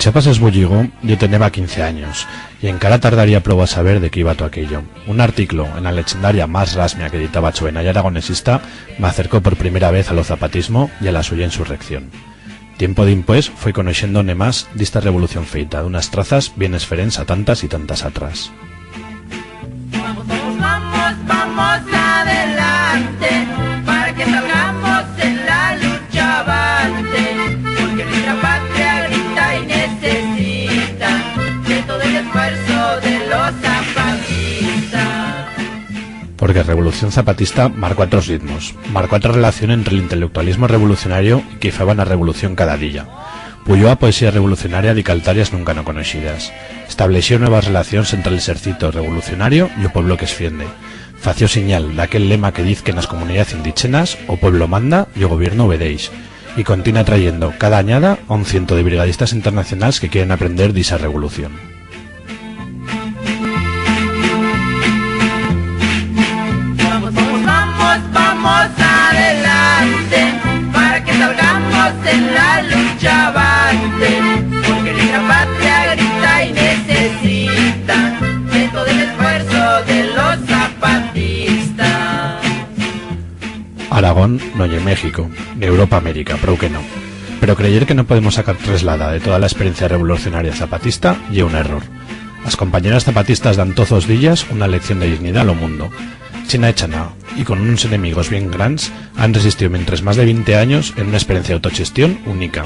Chiapas es bulligo, yo tenía 15 años, y encara tardaría prou a saber de qué iba todo aquello. Un artículo en la legendaria Más Rasmia que editaba Chovenalla Aragonesista me acercó por primera vez a lo zapatismo y a la suya insurrección. Tiempo dimpués fui conociendo nemás d'esta revolución feita, d'unas trazas bien esferents a tantas y tantas atrás. Vamos adelante, para que salgamos en la lucha avante, porque nuestra patria grita y necesita de todo el esfuerzo de los zapatistas. Porque Revolución Zapatista marcó otros ritmos, marcó otra relación entre el intelectualismo revolucionario y que faba una revolución cada día. Puyó a poesía revolucionaria de caltarias nunca no conocidas. Estableció nuevas relaciones entre el ejército revolucionario y el pueblo que esfiende. Fació señal d'aquel lema que dice que en las comunidades indígenas o pueblo manda y o gobierno obedeix, y continúa trayendo cada añada a un ciento de brigadistas internacionales que quieren aprender de esa revolución. Vamos adelante, para que salgamos en la lucha avante, porque nuestra patria grita y necesita de todo el esfuerzo de los zapatistas. Aragón no y México, ni Europa América, pero que no. Pero creer que no podemos sacar traslada de toda la experiencia revolucionaria zapatista y un error. Las compañeras zapatistas dan tozos días una lección de dignidad a lo mundo. China echa nada, y con unos enemigos bien grandes han resistido mientras más de 20 años en una experiencia de autogestión única.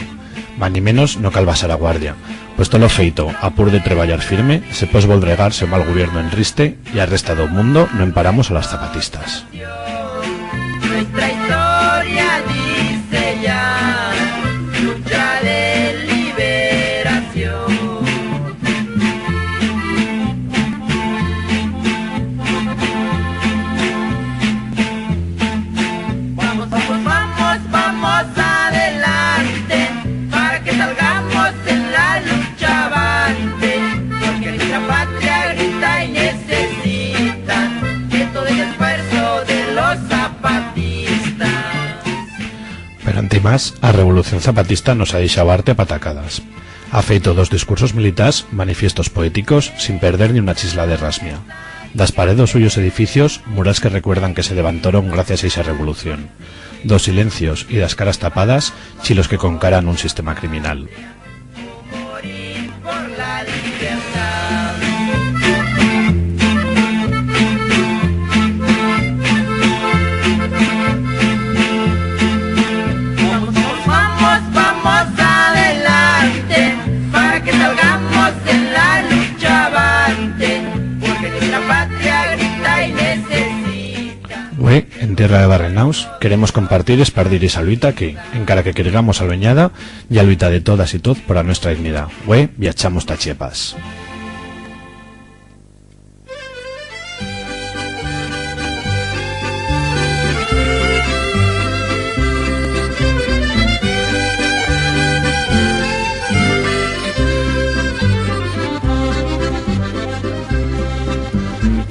Más ni menos no cal basar a guardia, pues todo lo feito a pur de treballar firme se pos voldregar-se o mal gobierno en riste y al restado mundo no emparamos a las zapatistas. Nuestra historia dice ya, lucha de liberación. Vamos adelante, para que salgamos en la lucha avante, porque nuestra patria grita y necesita de todo el esfuerzo de los zapatistas. Pero ante más, a Revolución Zapatista nos ha deixado arte a patacadas. Ha feito 2 discursos militares, manifiestos poéticos, sin perder ni una chisla de rasmia. Das paredes suyos edificios, muras que recuerdan que se levantaron gracias a esa revolución. 2 silencios y das caras tapadas, chilos que concaran un sistema criminal. Morir por la libertad. Vamos adelante, para que salgamos en la lucha avante, porque nuestra patria grita y necesita. Güey, en tierra de Barrenaus queremos compartir espardir esa luita que, encara que quergamos a loñada, ya luita de todas y todos por a nuestra dignidad. Güey, viachamos ta Chiapas.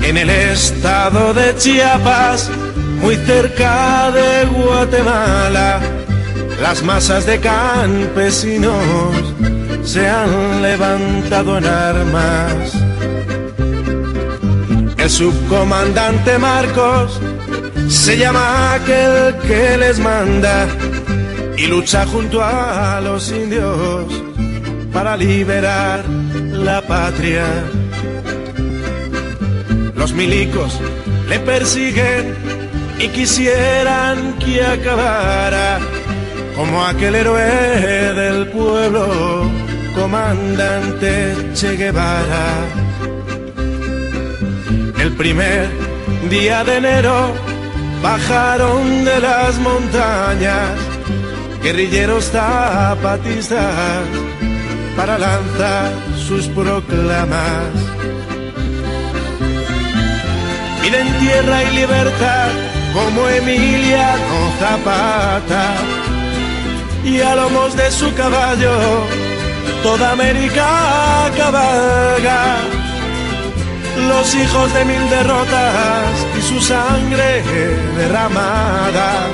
En el estado de Chiapas, muy cerca de Guatemala, las masas de campesinos se han levantado en armas. El subcomandante Marcos se llama aquel que les manda y lucha junto a los indios para liberar la patria. Los milicos le persiguen y quisieran que acabara como aquel héroe del pueblo, comandante Che Guevara. El primer día de enero bajaron de las montañas guerrilleros zapatistas para lanzar sus proclamas. Piden tierra y libertad como Emiliano Zapata, y a lomos de su caballo toda América cabalga. Los hijos de 1000 derrotas y su sangre derramada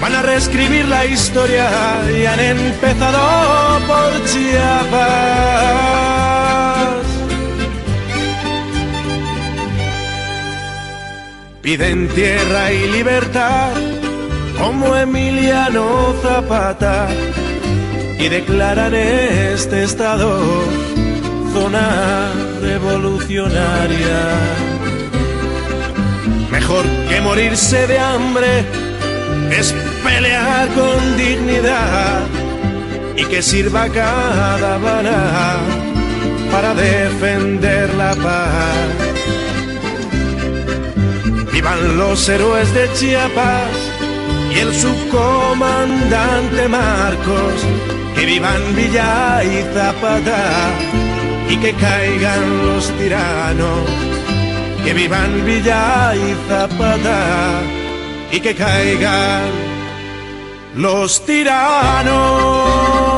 van a reescribir la historia y han empezado por Chiapas. Piden tierra y libertad como Emiliano Zapata y declaran este estado zona revolucionaria. Mejor que morirse de hambre es pelear con dignidad y que sirva cada bala para defender la paz. Vivan los héroes de Chiapas y el subcomandante Marcos, que vivan Villa y Zapata y que caigan los tiranos, que vivan Villa y Zapata y que caigan los tiranos.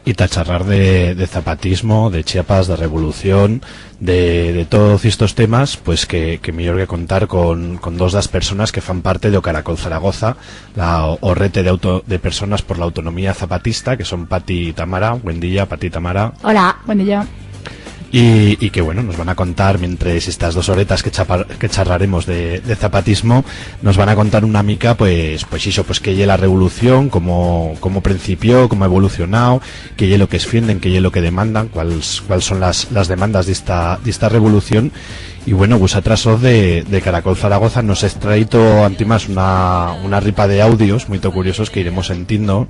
Y tacharrar de zapatismo, de Chiapas, de revolución, de todos estos temas, pues que mejor que contar con dos das personas que fan parte de Caracol Zaragoza, o rete de personas por la autonomía zapatista, que son Pati y Tamara. Buen día, Pati y Tamara. Hola, buen día. Y que bueno, nos van a contar, mientras estas 2 horetas que charlaremos de zapatismo, nos van a contar una mica, pues eso, pues que lle la revolución, cómo principió, cómo ha evolucionado, que lle lo que esfienden, que lle lo que demandan, cuáles son las demandas de esta revolución. Y bueno, vosotras sos de Caracol Zaragoza, nos he traído antimás una ripa de audios muy curiosos que iremos entiendo,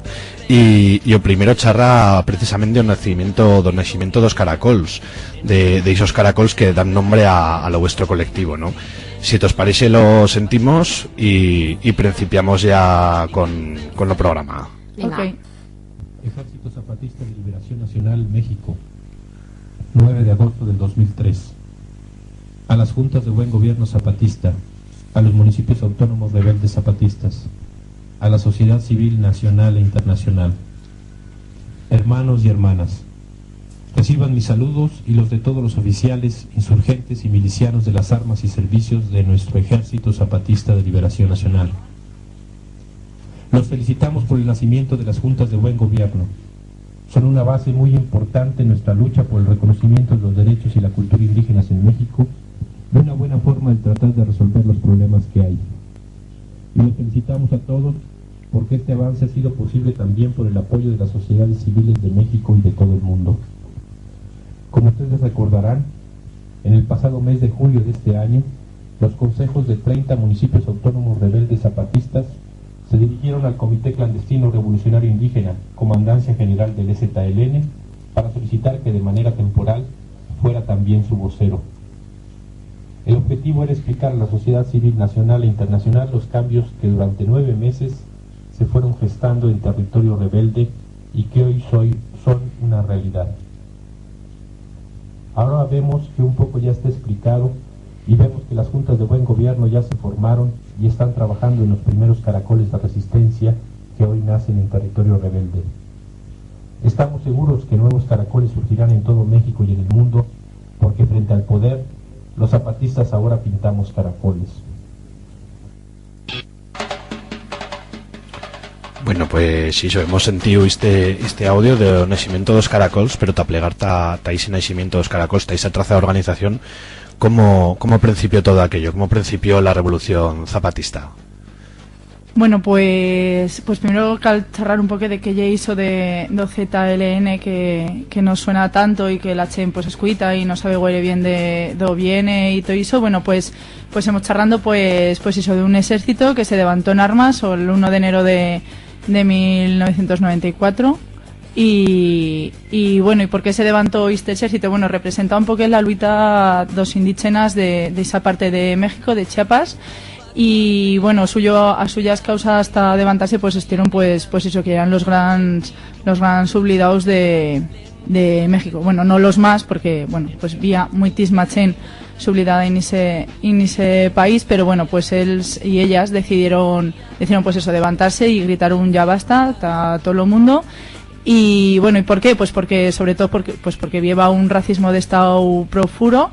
y o primero charra precisamente del nacimiento dos caracols, de esos caracols que dan nombre a lo vuestro colectivo, ¿no? Si te os parece, lo sentimos y principiamos ya con lo programa. Okay. Ejército Zapatista de Liberación Nacional, México, 9 de agosto del 2003. A las juntas de buen gobierno zapatista, a los municipios autónomos rebeldes zapatistas, a la sociedad civil nacional e internacional. Hermanos y hermanas, reciban mis saludos y los de todos los oficiales, insurgentes y milicianos de las armas y servicios de nuestro Ejército Zapatista de Liberación Nacional. Los felicitamos por el nacimiento de las juntas de buen gobierno. Son una base muy importante en nuestra lucha por el reconocimiento de los derechos y la cultura indígenas en México, de una buena forma de tratar de resolver los problemas que hay. Y los felicitamos a todos porque este avance ha sido posible también por el apoyo de las sociedades civiles de México y de todo el mundo. Como ustedes recordarán, en el pasado mes de julio de este año, los consejos de 30 municipios autónomos rebeldes zapatistas se dirigieron al Comité Clandestino Revolucionario Indígena, Comandancia General del EZLN, para solicitar que de manera temporal fuera también su vocero. El objetivo era explicar a la sociedad civil nacional e internacional los cambios que durante 9 meses se fueron gestando en territorio rebelde y que hoy son una realidad. Ahora vemos que un poco ya está explicado y vemos que las juntas de buen gobierno ya se formaron y están trabajando en los primeros caracoles de resistencia que hoy nacen en territorio rebelde. Estamos seguros que nuevos caracoles surgirán en todo México y en el mundo, porque frente al poder, los zapatistas ahora pintamos caracoles. Bueno, pues sí, hemos sentido este audio de nacimiento dos caracols, pero ta plegar ese nacimiento dos caracols, esa traza de organización, ¿cómo principió todo aquello? ¿Cómo principió la revolución zapatista? Bueno, pues primero cal charrar un poco de que ya hizo de ZLN que nos suena tanto y que la Chen pues escuita y no sabe huele bien de dónde viene y todo eso. Bueno, pues hemos charrando pues eso de un ejército que se levantó en armas el 1 de enero de 1994 y bueno, ¿y por qué se levantó este ejército? Bueno, representa un poco la lucha dos indígenas de esa parte de México, de Chiapas. y bueno, a suyas causas hasta levantarse pues estuvieron pues eso, que eran los grandes oblidados de México. Bueno, no los más, porque bueno, pues había muitísima chen sublidada en ese país, pero bueno, pues él y ellas decidieron pues eso, levantarse y gritar un ya basta a todo el mundo. Y bueno, ¿y por qué? Pues porque, sobre todo porque lleva un racismo de estado profuro.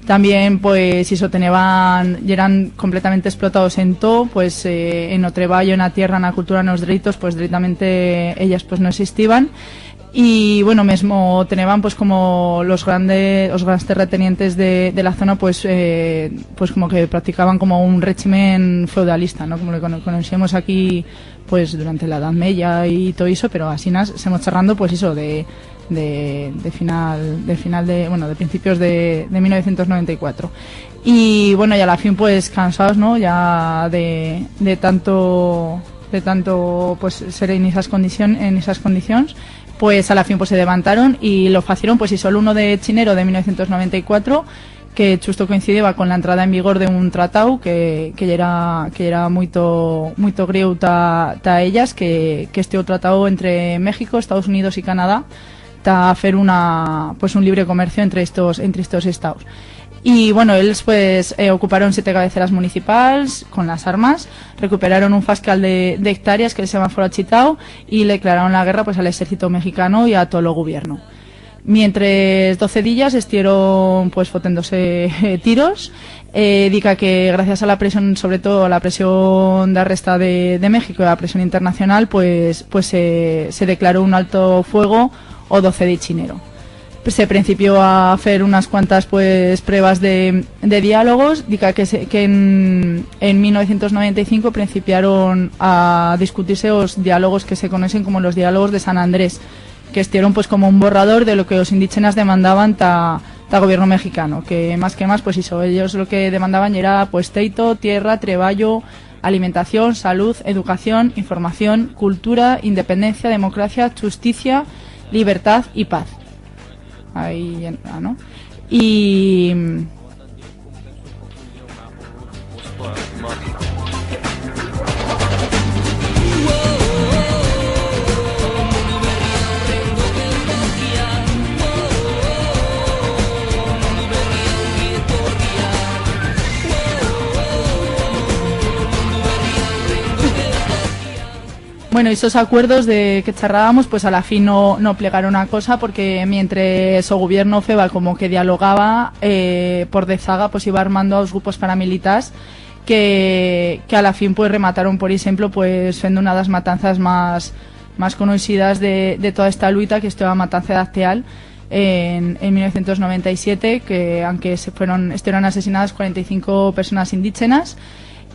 También pues eso y eran completamente explotados en todo, pues en o treballo, en la tierra, en la cultura, en los derechos, pues directamente ellas pues no existían. Y bueno, mismo tenían pues como los grandes terratenientes de la zona pues como que practicaban como un régimen feudalista, ¿no? Como lo conocíamos aquí pues durante la Edad Media y todo eso, pero así estamos charlando pues eso de principios de 1994. Y bueno, y a la fin pues cansados, ¿no? Ya de tanto pues ser en esas condiciones, pues a la fin pues se levantaron y lo facieron pues y solo 1 de chinero de 1994, que justo coincidía con la entrada en vigor de un tratado que era muy grieu ta ellas, que este tratado entre México, Estados Unidos y Canadá ta hacer un libre comercio entre estos estados. Y bueno, ellos pues ocuparon 7 cabeceras municipales con las armas, recuperaron un fascal de hectáreas que el semáforo achitao y le declararon la guerra pues al ejército mexicano y a todo el gobierno. Mientras 12 días estuvieron pues foténdose tiros, dica que gracias a la presión, sobre todo a la presión de arresta de México y a la presión internacional, pues se declaró un alto fuego o 12 de chinero. Se principió a hacer unas cuantas pues pruebas de diálogos, dica que en 1995 principiaron a discutirse los diálogos que se conocen como los diálogos de San Andrés, que estuvieron pues como un borrador de lo que los indígenas demandaban ta gobierno mexicano, que más pues eso, ellos lo que demandaban era pues teito, tierra, treballo, alimentación, salud, educación, información, cultura, independencia, democracia, justicia, libertad y paz. Ahí entra, ¿no? Y bueno, esos acuerdos de que charrábamos, pues a la fin no plegaron a cosa, porque mientras su gobierno feba como que dialogaba por dezaga, pues iba armando a los grupos paramilitares que a la fin pues remataron, por ejemplo, pues siendo una de las matanzas más conocidas de toda esta lucha, que es la matanza de Acteal en 1997, que aunque estuvieron asesinadas 45 personas indígenas.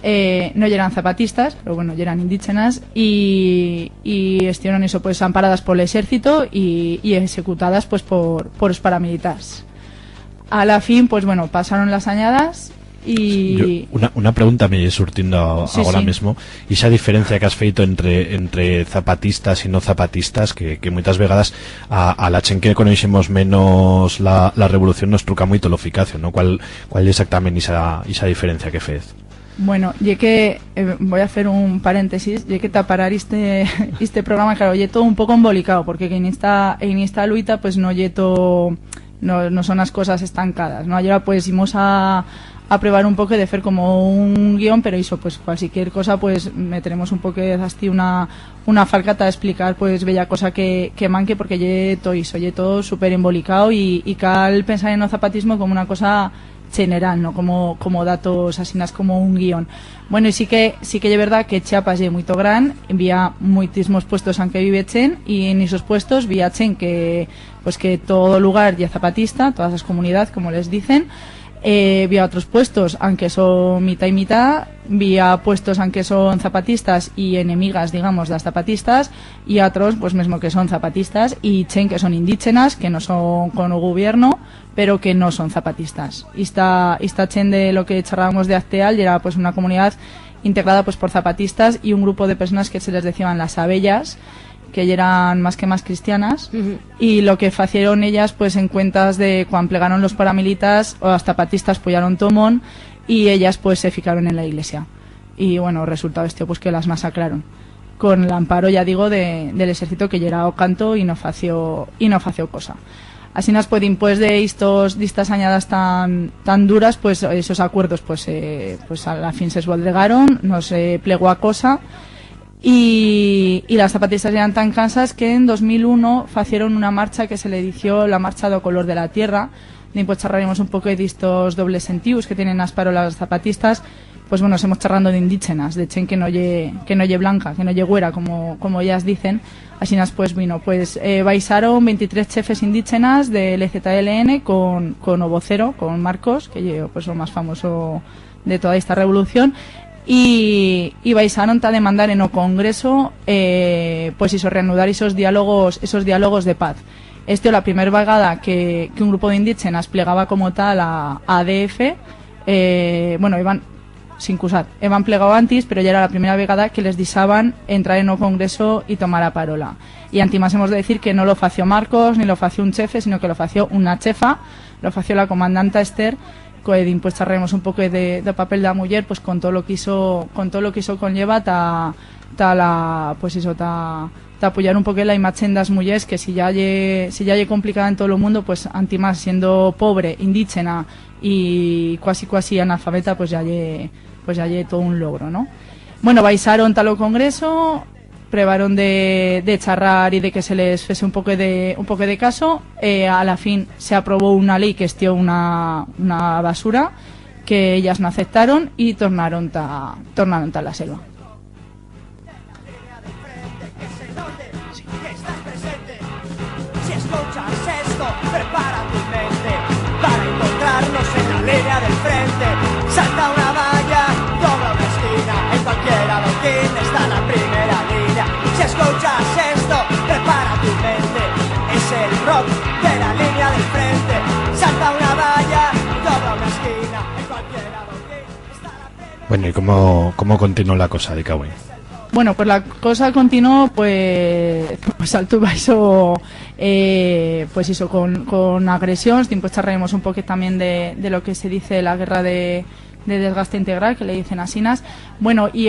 No eran zapatistas, pero bueno, eran indígenas y estuvieron eso pues amparadas por el ejército y ejecutadas pues por los paramilitares. A la fin, pues bueno, pasaron las añadas y... Una pregunta me surtiendo ahora sí. mismo, y esa diferencia que has feito entre zapatistas y no zapatistas, que muchas vegadas a la chen que conocemos menos la revolución nos truca moito lo eficacio, ¿no? ¿Cuál exactamente esa diferencia que fez? Bueno, y que voy a hacer un paréntesis, y que taparar este programa, claro, y todo un poco embolicado, porque en esta luita pues no son las cosas estancadas, ¿no? Ayer pues íbamos a probar un poco de hacer como un guión, pero eso pues cualquier cosa pues meteremos un poco de así una falcata a explicar pues bella cosa que manque, porque lle todo súper embolicado y cal pensar en el zapatismo como una cosa general, no como datos asinas como un guión. Bueno, y sí que es verdad que Chiapas es muy gran, había muchísimos puestos en que vive chen, y en esos puestos vía chen que todo lugar ya zapatista, todas las comunidades como les dicen. Había otros puestos aunque son mitad y mitad, había puestos aunque son zapatistas y enemigas, digamos, de las zapatistas, y otros pues mismo que son zapatistas y chen que son indígenas, que no son con el gobierno, pero que no son zapatistas. Y esta chen de lo que charlábamos de Acteal era pues una comunidad integrada pues por zapatistas y un grupo de personas que se les decían las abellas, que eran más cristianas, y lo que hicieron ellas pues en cuentas de cuando plegaron los paramilitares o las zapatistas apoyaron Tomón, y ellas pues se ficaron en la iglesia. y bueno, resultado pues que las masacraron con el amparo, ya digo, del ejército, que era o canto y no fació cosa. Así nos pues de estas añadas tan duras, pues esos acuerdos pues a la fin se esboldregaron, no se plegó a cosa, y las zapatistas eran tan cansas que en 2001 facieron una marcha que se le dició la marcha do color de la tierra. Pues charraremos un poco de estos dobles sentidos que tienen as parolas zapatistas. Pues bueno, estamos charrando de indígenas, de chen que no lle blanca, que no lle güera, como ellas dicen. Así pues vino, baisaron 23 chefes indígenas del EZLN con o vocero, con Marcos, que lle pues lo más famoso de toda esta revolución, y baisaron a demandar en o Congreso pues hizo reanudar esos diálogos de paz. La primera vegada que un grupo de indígenas plegaba como tal a ADF, iban sin cusar, han plegado antes, pero ya era la primera vegada que les disaban entrar en o Congreso y tomar a parola. Y antimás hemos de decir que no lo fació Marcos, ni lo fació un chefe, sino que lo fació una chefa, lo fació la comandanta Esther, que pues charremos un poco de papel de la mujer, pues con todo lo que hizo conlleva ta apoyar un poco la imagen de las mujeres, que si ya lle complicada en todo el mundo, pues antimás siendo pobre, indígena y cuasi analfabeta, pues ya lle todo un logro, ¿no? Bueno, baisaron tal o Congreso, probaron de charrar y de que se les fuese un poco de caso. A la fin se aprobó una ley que estió una basura, que ellas no aceptaron y tornaron ta la selva. Si escuchas esto, prepara tu mente para encontrarnos en la línea del frente. Salta una valla, dobla una esquina, en cualquier adoquín está la primera línea. Si escuchas esto, prepara tu mente, es el rock de la línea del frente. Salta una valla, dobla una esquina, en cualquier adoquín está la primera. Bueno, ¿y cómo continuó la cosa de Cahue? Bueno, pues la cosa continuó, pues alto y baixo, pues eso, con agresión. Pues charlaremos un poco también de lo que se dice la guerra de desgaste integral, que le dicen asinas. Bueno, y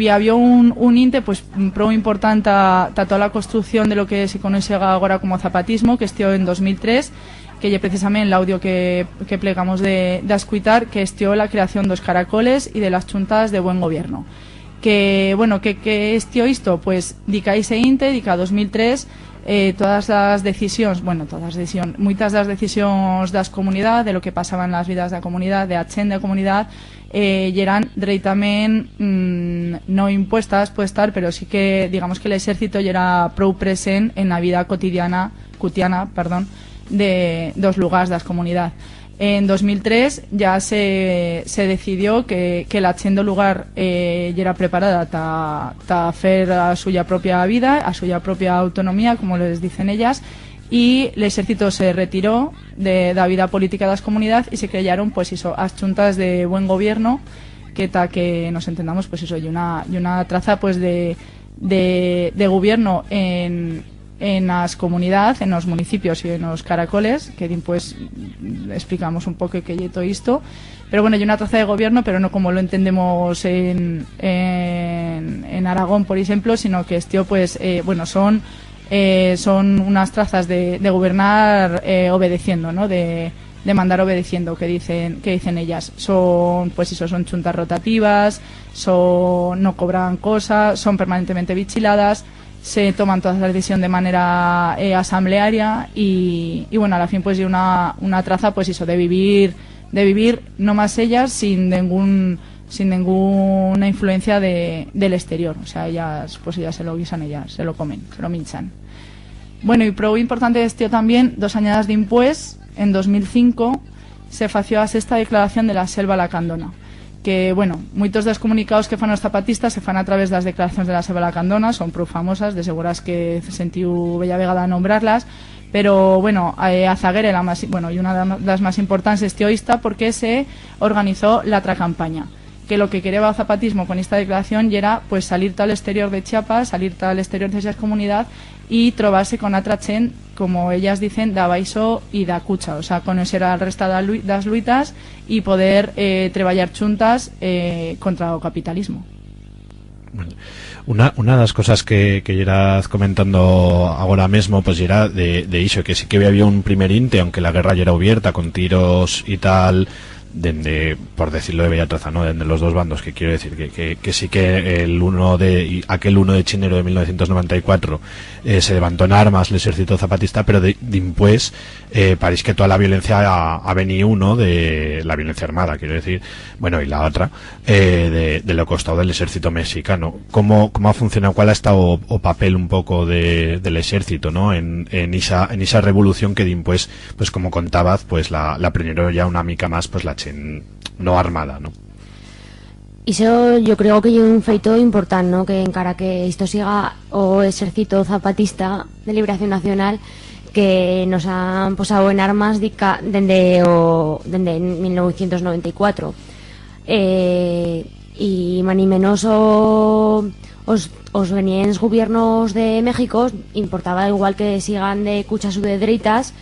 había un inte, pues pro importante a toda la construcción de lo que se conoce ahora como zapatismo, que estió en 2003, que ya precisamente el audio que plegamos de escuitar, que estió la creación de los caracoles y de las chuntas de buen gobierno. Que bueno, que estió esto, pues dica ese inte, dica 2003, muchas de las decisiones de las comunidades, de lo que pasaba en las vidas de la comunidad, de achen de la comunidad, y eran directamente no impuestas, puede estar, pero sí que digamos que el ejército ya era pro presente en la vida cutiana, de dos lugares de las comunidades. En 2003 ya se decidió que la achendo lugar ya era preparada para hacer a suya propia vida, a suya propia autonomía, como les dicen ellas, y el ejército se retiró de la vida política de las comunidades y se crearon pues eso, las juntas de buen gobierno, que nos entendamos pues eso, y una traza pues de gobierno en las comunidades, en los municipios y en los caracoles, que pues explicamos un poco que todo esto, pero bueno, hay una traza de gobierno, pero no como lo entendemos en Aragón, por ejemplo, sino que pues son unas trazas de gobernar obedeciendo, ¿no? De mandar obedeciendo, que dicen ellas. Son pues eso, son chuntas rotativas, no cobran cosas, son permanentemente vigiladas, se toman todas las decisiones de manera asamblearia y bueno, a la fin pues hay una traza pues eso, de vivir no más ellas sin ninguna influencia del exterior. O sea, ellas se lo guisan, ellas se lo comen, se lo minchan. Bueno, y pro importante es también 2 añadas de impuestos. En 2005 se fació a sexta declaración de la selva lacandona, que, bueno, muchos de los comunicados que fan los zapatistas se fan a través de las declaraciones de la selva lacandona, son prou famosas, de seguras que sentiu bella vegada nombrarlas, pero, bueno, a Zaguere, y una de las más importantes es teoísta porque se organizó la otra campaña, que lo que quería el zapatismo con esta declaración y era pues salir al exterior de Chiapas, salir al exterior de esa comunidad y trobarse con otra chen, como ellas dicen, da baixo y da cucha, o sea, conocer al resto das luitas y poder treballar juntas contra el capitalismo. Una de las cosas que irás comentando ahora mismo, pues era de eso, que sí que había un primer inte, aunque la guerra ya era abierta con tiros y tal, por decirlo de bella traza, ¿no? De los dos bandos, que quiero decir que sí que aquel 1 de chinero de 1994 se levantó en armas el ejército zapatista, pero después parece que toda la violencia ha venido, ¿no? De la violencia armada, quiero decir, bueno, y la otra de lo costado del ejército mexicano. ¿Cómo ha funcionado? ¿Cuál ha estado o papel un poco del ejército, ¿no? En esa revolución que después, pues como contabas, pues la primero ya una mica más, pues la no armada, ¿no? Iso yo creo que es un feito importante, ¿no? Que encara que esto siga o Ejército Zapatista de Liberación Nacional, que nos han posado en armas desde 1994 y mani menos os venían gobiernos de México importaba igual que sigan de cuchas o de dreitas,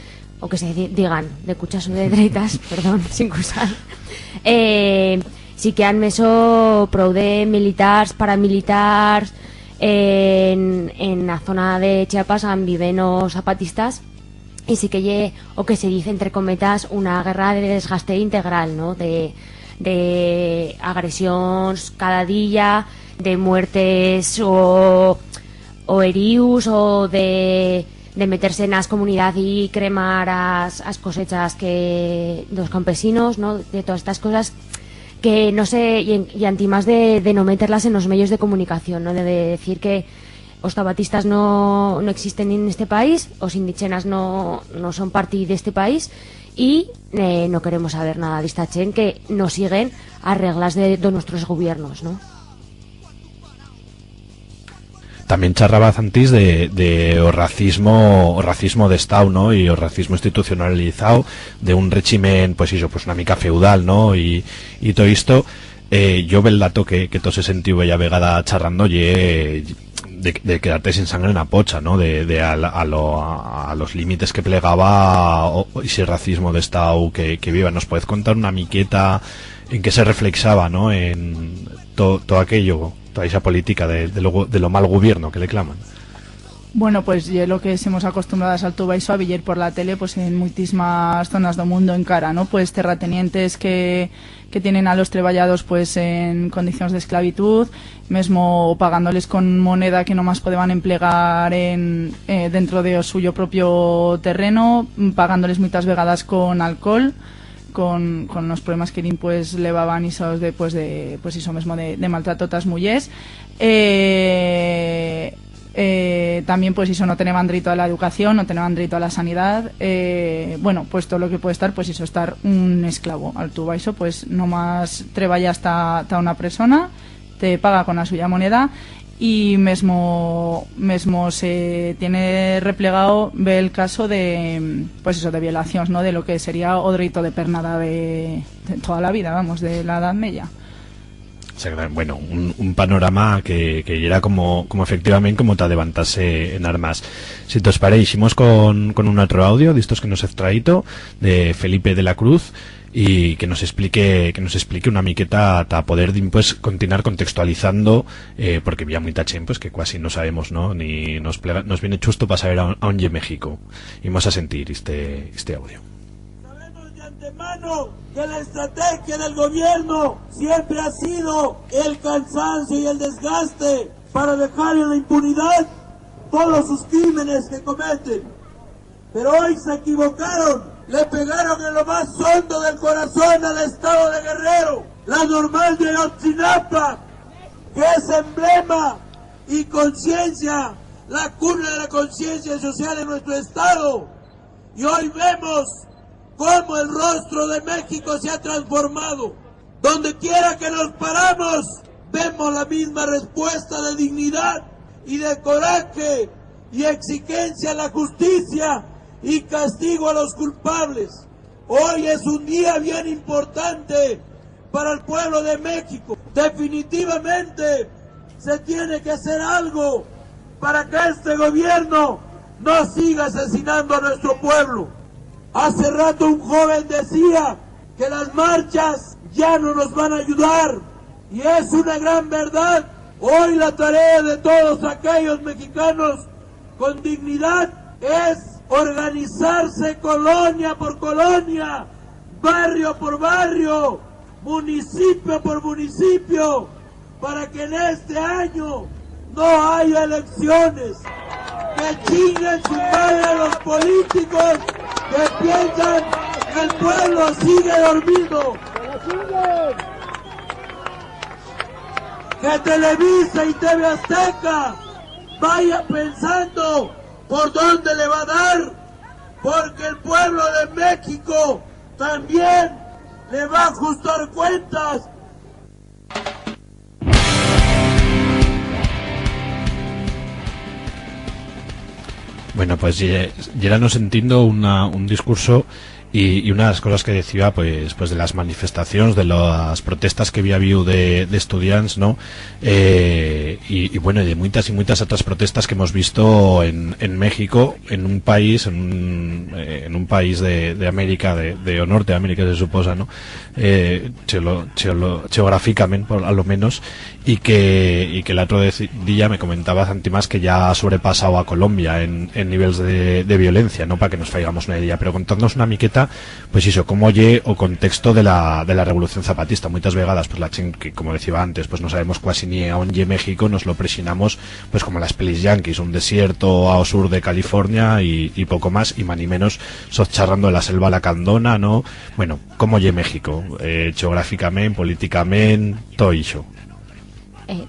o que se digan de cuchas o de dreitas, perdón, sin usar, sí que han meso prou de militares, paramilitares en la zona de Chiapas han viven los zapatistas, y sí que o que se dice entre cometas una guerra de desgaste integral, ¿no? De agresiones cada día, de muertes o heridos, o de meterse en las comunidades y cremar as cosechas que los campesinos, ¿no? De todas estas cosas que no sé, y antimás de no meterlas en los medios de comunicación, ¿no? De decir que los zapatistas no existen en este país, los indígenas no son parte de este país, y no queremos saber nada de esta chen que no siguen a reglas de nuestros gobiernos, ¿no? También charrabas antes de o racismo de Estado, ¿no? Y o racismo institucionalizado de un régimen, pues eso, pues una mica feudal, ¿no? Y todo esto, yo ve el dato que todo se sentió bella vegada charrando de quedarte sin sangre en la pocha, ¿no? A los límites que plegaba ese racismo de Estado que viva. ¿Nos puedes contar una miqueta en qué se reflexaba, ¿no? En todo aquello, toda esa política de lo mal gobierno que le claman? Bueno, pues ya lo que somos acostumbradas al tubaixo a villar por la tele, pues en muchísimas zonas del mundo en cara, ¿no? Pues terratenientes que tienen a los treballados pues en condiciones de esclavitud, mesmo pagándoles con moneda que nomás podían emplear dentro de suyo propio terreno, pagándoles muchas vegadas con alcohol, con los problemas que pues levaban isos de iso mesmo de maltrato a otras mujeres. También pues eso, no tenían derecho a la educación, no tenían derecho a la sanidad, bueno, pues todo lo que puede estar, pues eso, estar un esclavo al tu baixo, pues nomás treballa hasta una persona, te paga con la suya moneda, y mesmo se tiene replegado ve el caso de pues eso, de violaciones, ¿no? De lo que sería o derecho de pernada de toda la vida, vamos, de la Edad Media. Bueno, un panorama que era como efectivamente como te levantase en armas. Si te os parece, hicimos con un otro audio de estos que nos he traído de Felipe de la Cruz, y que nos explique una miqueta para poder pues continuar contextualizando, porque había mucha chen pues que casi no sabemos, ¿no? Ni nos viene justo para saber a dónde México. Y vamos a sentir este audio. Mano, que la estrategia del gobierno siempre ha sido el cansancio y el desgaste para dejar en la impunidad todos sus crímenes que cometen. Pero hoy se equivocaron, le pegaron en lo más hondo del corazón al estado de Guerrero, la normal de Ayotzinapa, que es emblema y conciencia, la cuna de la conciencia social en nuestro estado. Y hoy vemos cómo el rostro de México se ha transformado. Donde quiera que nos paramos, vemos la misma respuesta de dignidad y de coraje y exigencia a la justicia y castigo a los culpables. Hoy es un día bien importante para el pueblo de México. Definitivamente se tiene que hacer algo para que este gobierno no siga asesinando a nuestro pueblo. Hace rato un joven decía que las marchas ya no nos van a ayudar, y es una gran verdad. Hoy la tarea de todos aquellos mexicanos con dignidad es organizarse colonia por colonia, barrio por barrio, municipio por municipio, para que en este año no haya elecciones. Que chinguen su madre los políticos que piensan que el pueblo sigue dormido. Que Televisa y TV Azteca vaya pensando por dónde le va a dar, porque el pueblo de México también le va a ajustar cuentas. Bueno, pues ya nos entiendo un discurso y una de las cosas que decía pues de las manifestaciones, de las protestas que había habido de estudiantes, ¿no? Y bueno, de muchas y muchas otras protestas que hemos visto en México, en un país de América, de Norte de América se suposa, ¿no? Geográficamente, a lo menos, y que el otro día me comentabas antimás que ya ha sobrepasado a Colombia en niveles de violencia, ¿no? Para que nos faigamos una idea, pero contándonos una miqueta, pues eso, cómo oye o contexto de la Revolución Zapatista. Muchas vegadas, pues la chen, que como decía antes, pues no sabemos casi ni a dónde México, nos lo presionamos pues como las pelis yanquis, un desierto ao sur de California y poco más, y más ni menos charrando de la selva lacandona, ¿no? Bueno, cómo oye México, geográficamente, políticamente, todo eso.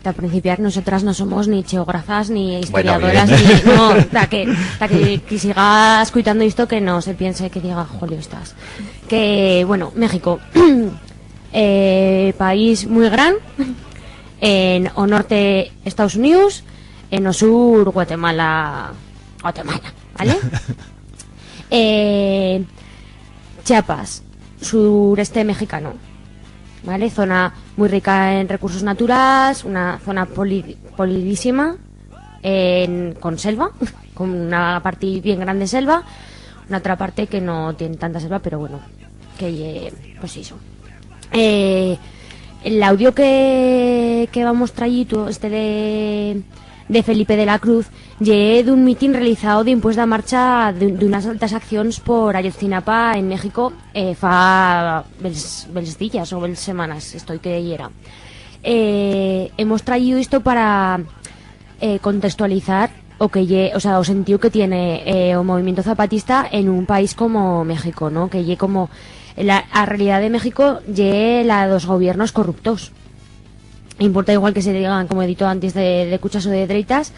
Para principiar, nosotras no somos ni geógrafas ni historiadoras, bueno, ni, no, que siga escuchando esto, que no se piense que diga, jolio, estás. Que, bueno, México, país muy gran, en o norte Estados Unidos, en o sur Guatemala, ¿vale? Chiapas, sureste mexicano, ¿vale? Zona muy rica en recursos naturales, una zona polidísima, con selva, con una parte bien grande de selva, una otra parte que no tiene tanta selva, pero bueno, que pues eso. El audio que vamos trayendo, de Felipe de la Cruz, de un mitin realizado después de la marcha de unas altas acciones por Ayotzinapa en México fa bels días o bels semanas, estoy que era. Hemos traído esto para contextualizar o sentido que tiene el movimiento zapatista en un país como México, ¿no? Que como la realidad de México la de dos gobiernos corruptos. Importa igual que se digan, como he dicho antes, de cuchas o de dreitas,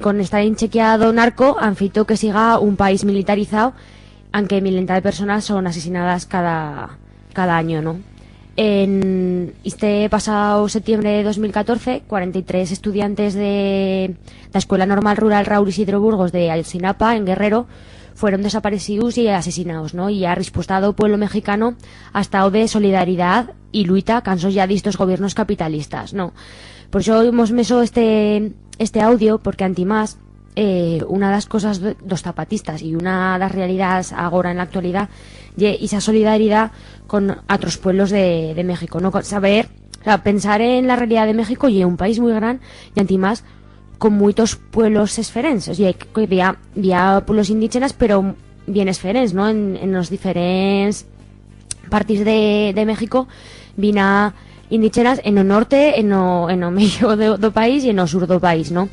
con estar inchequeado narco, han feito que siga un país militarizado, aunque miles de personas son asesinadas cada año, ¿no? En este pasado septiembre de 2014, 43 estudiantes de la Escuela Normal Rural Raúl Isidro Burgos de Ayotzinapa, en Guerrero, fueron desaparecidos y asesinados, ¿no? Y ha rispostado el pueblo mexicano hasta de solidaridad y luita cansos ya de estos gobiernos capitalistas, ¿no? Por eso hemos meso este audio, porque antimás una de las cosas de los zapatistas y una de las realidades ahora en la actualidad y esa solidaridad con otros pueblos de México, ¿no? Saber, pensar en la realidad de México y un país muy grande y antimás con muchos pueblos esferenses, y había pueblos indígenas pero bien esferens, ¿no? En los diferentes partes de México vina indígenas en el norte, en el medio do país y en el sur do país, ¿no?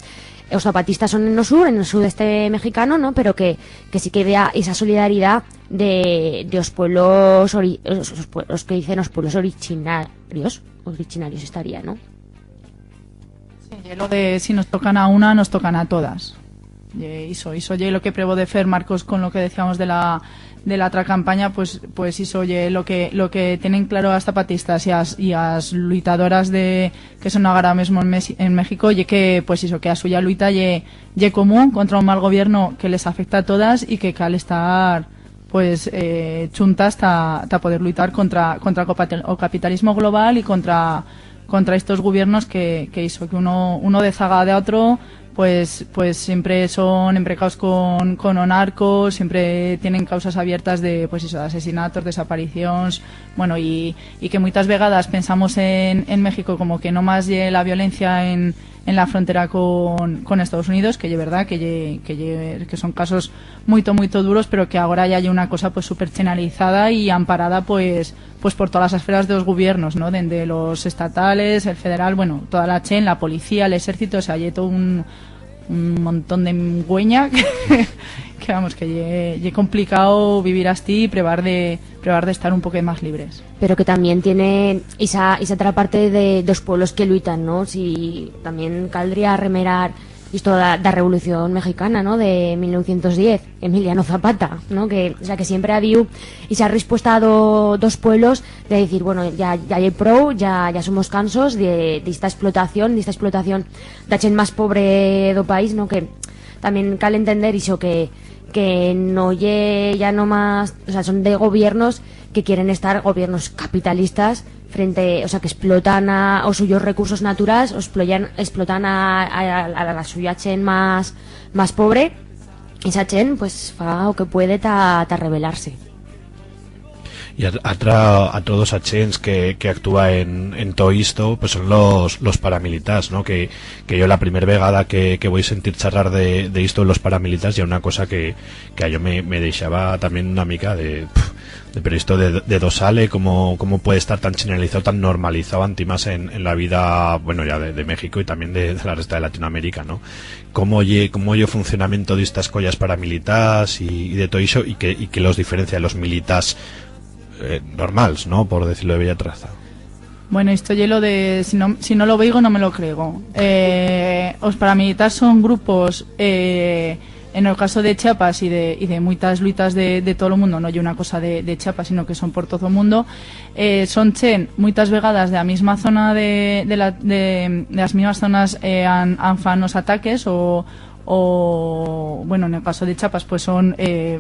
Los zapatistas son en el sudeste mexicano, ¿no? Pero que sí que vea esa solidaridad de los pueblos, los que dicen los pueblos originarios estaría, ¿no? Sí, lo de si nos tocan a una, nos tocan a todas. Eso oye lo que prevo de fer, Marcos, con lo que decíamos de la otra campaña, pues eso oye lo que tienen claro las zapatistas y las luitadoras que son ahora mismo en México, oye que pues eso, que a suya luita ye común contra un mal gobierno que les afecta a todas y que cal estar chuntas ta poder luchar contra o capitalismo global y contra estos gobiernos que hizo que uno dezaga de otro, pues siempre son emprecados con narcos, siempre tienen causas abiertas de de asesinatos, desapariciones, bueno, y que muchas vegadas pensamos en México como que no más lle la violencia en la frontera con Estados Unidos, que es verdad que son casos muy duros, pero que ahora ya hay una cosa pues súper generalizada y amparada pues por todas las esferas de los gobiernos, ¿no? Desde los estatales, el federal, bueno, toda la chen, la policía, el ejército, o sea, hay todo un montón de güeña que vamos, que es complicado vivir así y probar de estar un poco más libres. Pero que también tiene esa otra parte de dos pueblos que luitan, ¿no? Si también caldría remerar esto da Revolución Mexicana, ¿no? De 1910, Emiliano Zapata, ¿no? Que siempre ha habido esa respuesta a dos pueblos de decir, bueno, ya hay pro, ya somos cansos de esta explotación da chen más pobre do país, ¿no? Que también cal entender eso que no ya no más, o sea, son de gobiernos que quieren estar gobiernos capitalistas frente, o sea, que explotan a suyos recursos naturales, explotan a la suya chen más pobre, y esa chen pues fa o que puede ta rebelarse. Y a todos a chens que actúa en todo esto, pues son los paramilitares, ¿no? Que yo la primera vegada que voy a sentir charlar de esto los paramilitares, ya una cosa que a yo me dejaba también una mica pero esto de dosale, cómo puede estar tan generalizado, tan normalizado antimás en la vida, bueno, ya de México y también de la resta de Latinoamérica, ¿no? Cómo yo funcionamiento de estas collas paramilitares y de todo eso, y que los diferencia de los militares normales, ¿no? Por decirlo de bella traza. Bueno, esto y lo de si no lo veigo no me lo creo. Os paramilitares son grupos en el caso de Chiapas y de muchas luitas de todo el mundo, no hay una cosa de Chiapas, sino que son por todo el mundo, son chen muchas vegadas de la misma zona de las mismas zonas han fan los ataques o bueno, en el caso de Chiapas pues son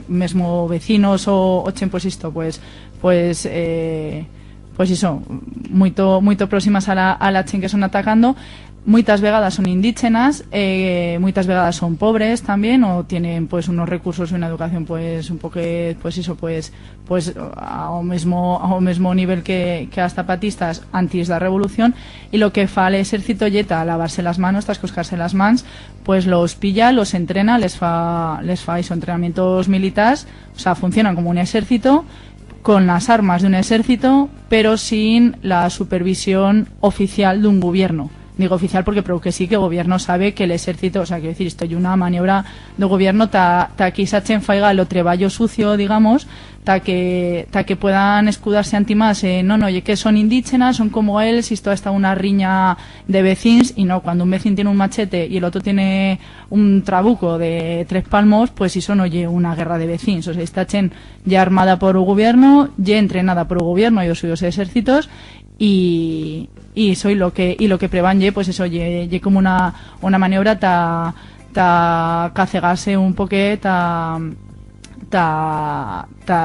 mesmo vecinos o chen pues esto pues eso, muy próximas a la chen que son atacando. Muchas vegadas son indígenas, muchas vegadas son pobres también, o tienen pues unos recursos y una educación pues un poco pues a mismo nivel que las zapatistas antes de la revolución, y lo que fa el ejército yeta a lavarse las manos, tras coscarse las manos, pues los pilla, los entrena, les fa esos entrenamientos militares, o sea, funcionan como un ejército con las armas de un ejército, pero sin la supervisión oficial de un gobierno. Digo oficial porque creo que sí que el gobierno sabe que el ejército, o sea, quiero decir, esto es una maniobra de gobierno ta aquí sachen faiga lo treballo sucio, digamos, ta que puedan escudarse antimás, no, y que son indígenas, son como él, si esto está una riña de vecinos, y no, cuando un vecino tiene un machete y el otro tiene un trabuco de 3 palmos, pues eso no oye una guerra de vecinos, o sea, esta chen ya armada por el gobierno, ya entrenada por el gobierno y los suyos ejércitos, y soy lo que prevan pues eso ye como una maniobra ta cacegarse un poquet ta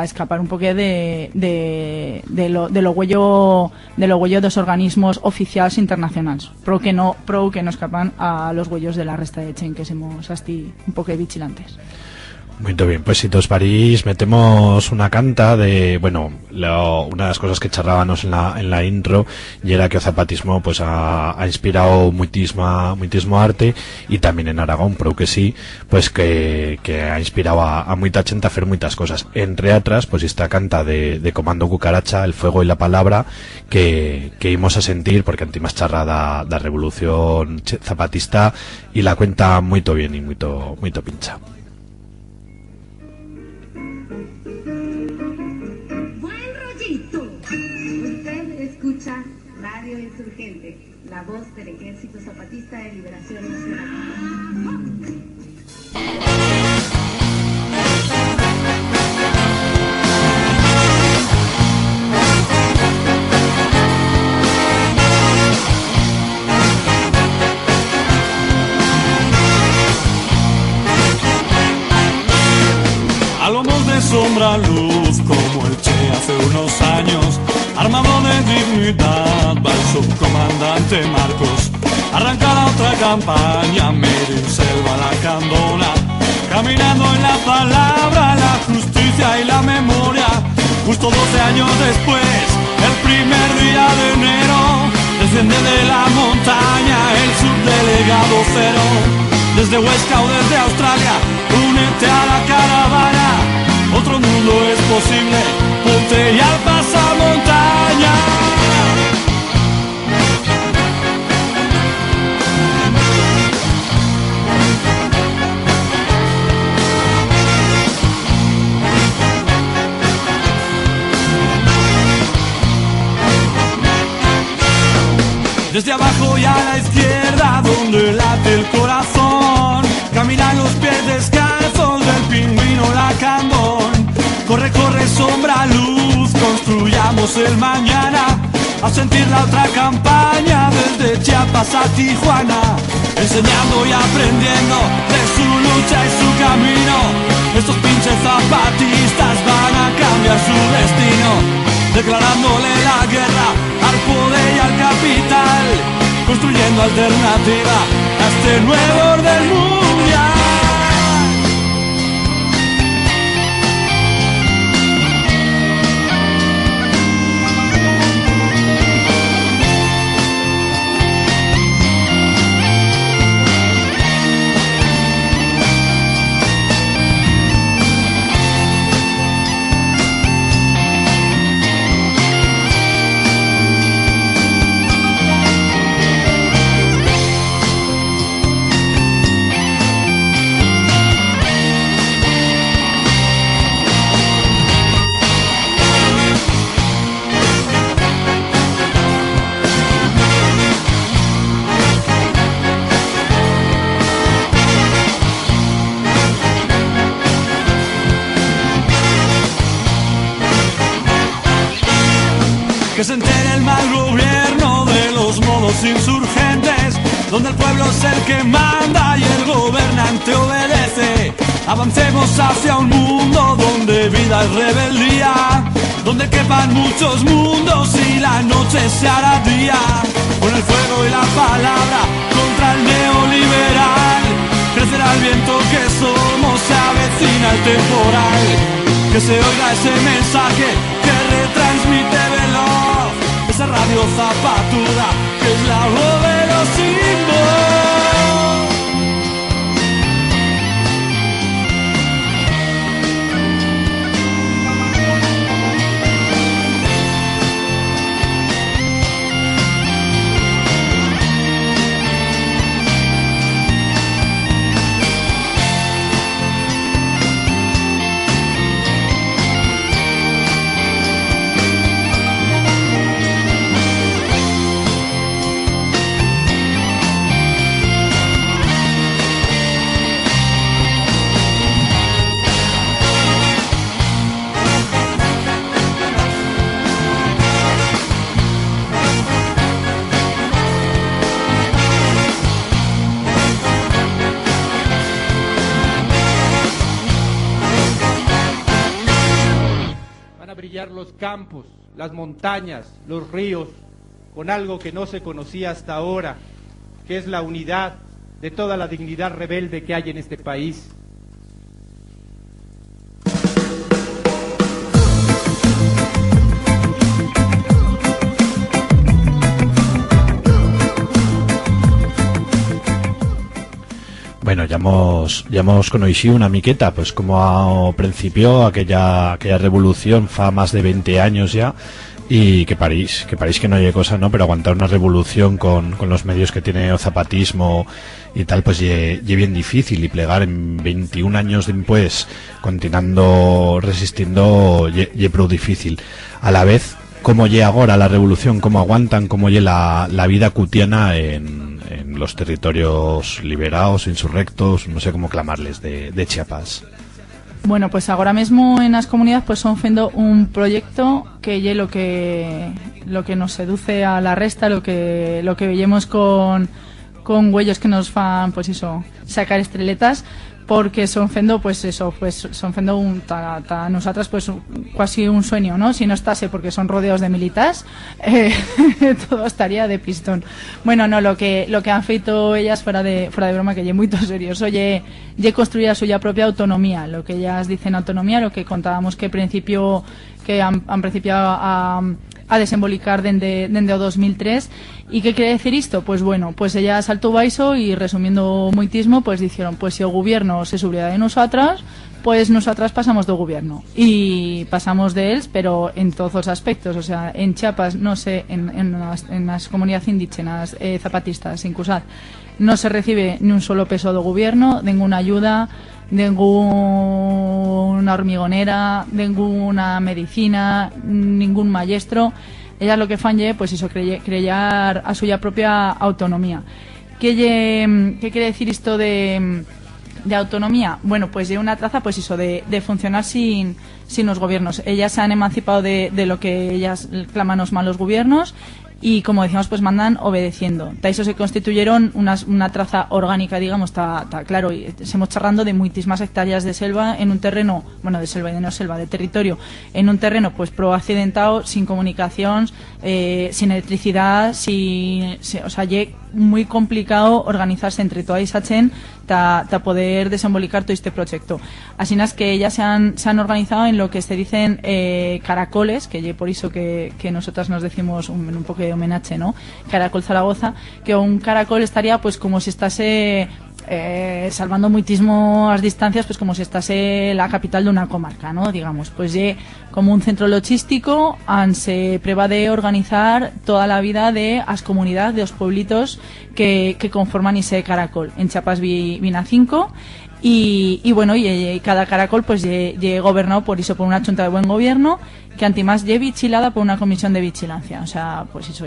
escapar un poquet de lo huello de los organismos oficiales internacionales pro que no escapan a los huellos de la resta de chen que somos así un poco vigilantes. Muy bien, pues si tos parís metemos una canta de, bueno, una de las cosas que charlábamos en la intro, y era que el zapatismo pues ha inspirado muitísimo arte, y también en Aragón, pero que sí, pues que ha inspirado a mucha gente a hacer muchas cosas, entre otras pues esta canta de Comando Cucaracha, El fuego y la palabra, que íbamos a sentir porque antimás charrada la revolución zapatista, y la cuenta muy bien y muy pincha. Radio Insurgente, la voz del Ejército Zapatista de Liberación Nacional. A lomos de sombra luz como el Che hace unos años. Armado de dignidad va el subcomandante Marcos. Arrancará otra campaña, Made in Selva Lacandona. Caminando en la palabra, la justicia y la memoria. Justo 12 años después, el primer día de enero, desciende de la montaña el subdelegado Cero. Desde Huesca o desde Australia, únete a la caravana. Otro mundo es posible, ponte y al pasamontaña. Desde abajo y a la izquierda, donde late el corazón, caminan los pies descalzos del pingüino Lacandón. Corre, corre, sombra, luz, construyamos el mañana. A sentir la otra campaña desde Chiapas a Tijuana, enseñando y aprendiendo de su lucha y su camino. Estos pinches zapatistas van a cambiar su destino, declarándole la guerra al poder y al capital, construyendo alternativa a este nuevo orden mundial. Que se entere el mal gobierno de los modos insurgentes, donde el pueblo es el que manda y el gobernante obedece. Avancemos hacia un mundo donde vida es rebeldía, donde quepan muchos mundos y la noche se hará día. Con el fuego y la palabra contra el neoliberal, crecerá el viento que somos, se avecina el temporal. Que se oiga ese mensaje que retransmite veloz, esa radio zapatuda que es la voz de los símbolos. Los campos, las montañas, los ríos, con algo que no se conocía hasta ahora, que es la unidad de toda la dignidad rebelde que hay en este país. Bueno, ya hemos conocido una miqueta, pues como principió aquella revolución fa más de 20 años ya, y que parís que no hay cosa, ¿no? Pero aguantar una revolución con los medios que tiene el zapatismo y tal, pues ye bien difícil, y plegar en 21 años después, continuando resistiendo, ye pro difícil. A la vez, cómo lle ahora la revolución, cómo aguantan, cómo lle la vida cutiana en los territorios liberados, insurrectos, no sé cómo clamarles, de Chiapas. Bueno, pues ahora mismo en las comunidades pues son haciendo un proyecto que lle lo que nos seduce a la resta, lo que veíamos con huellos que nos fan, pues eso, sacar estreletas, porque son fendo, pues eso, pues son fendo ta nosotras pues casi un sueño, ¿no? Si no estase porque son rodeados de militas, todo estaría de pistón. Bueno, no, lo que han feito ellas fuera de broma, que lle muy serioso, lle construir a suya propia autonomía, lo que ellas dicen autonomía, lo que contábamos que principio que han principiado a desembolicar dende o 2003. ¿Y qué quiere decir esto? Pues bueno, pues ella saltó baixo y resumiendo moitismo, pues dijeron, pues si el gobierno se subía de nosotras, pues nosotras pasamos do gobierno. Y pasamos de él, pero en todos los aspectos, o sea, en Chiapas, no sé, en las comunidades indígenas zapatistas, inclusad, no se recibe ni un solo peso do gobierno, ninguna ayuda, ninguna hormigonera, ninguna medicina, ningún maestro. Ellas lo que fan pues eso, crear a suya propia autonomía. ¿Qué quiere decir esto de autonomía? Bueno, pues de una traza, pues eso, de funcionar sin los gobiernos. Ellas se han emancipado de lo que ellas claman los malos gobiernos, y como decíamos, pues mandan obedeciendo. Ta eso se constituyeron una traza orgánica, digamos, está claro, y estamos charlando de muchísimas hectáreas de selva en un terreno, bueno, de selva y de no selva, de territorio, en un terreno pues pro accidentado, sin comunicación, sin electricidad, o sea, muy complicado organizarse entre toda esa chen ta poder desembolicar todo este proyecto. Así es que ellas se han organizado en lo que se dicen caracoles, que por eso que nosotras nos decimos un poco de homenaje, ¿no? Caracol Zaragoza, que un caracol estaría pues como si estase salvando muchísimas distancias, pues como si estase la capital de una comarca, ¿no? Digamos, pues como un centro logístico, se prueba de organizar toda la vida de las comunidades, de los pueblitos que conforman ese caracol. En Chiapas vina 5, y bueno, y cada caracol pues lle gobernado por una junta de buen gobierno, que antimás lle vigilada por una comisión de vigilancia. O sea, pues eso,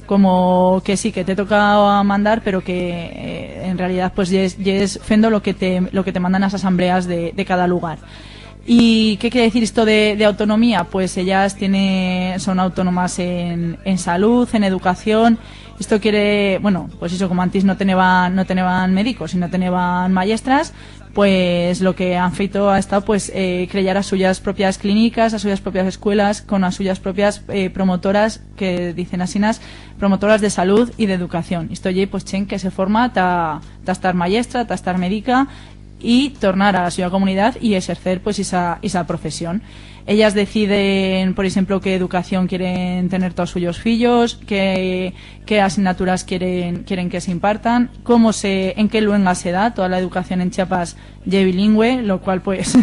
como que sí, que te toca mandar, pero que en realidad pues es fendo lo que te mandan las asambleas de cada lugar. ¿Y qué quiere decir esto de autonomía? Pues ellas son autónomas en salud, en educación. Esto quiere, bueno, pues eso, como antes no tenían médicos y no tenían maestras, pues lo que han feito ha estado pues crear a suyas propias clínicas, a suyas propias escuelas, con as suyas propias promotoras, que dicen asinas, promotoras de salud y de educación. Esto pues chen que se forma ta estar maestra, ta estar médica, y tornar a la suya comunidad y ejercer pues esa profesión. Ellas deciden, por ejemplo, qué educación quieren tener todos suyos fillos, qué asignaturas quieren que se impartan, en qué luenga se da. Toda la educación en Chiapas ye bilingüe, lo cual pues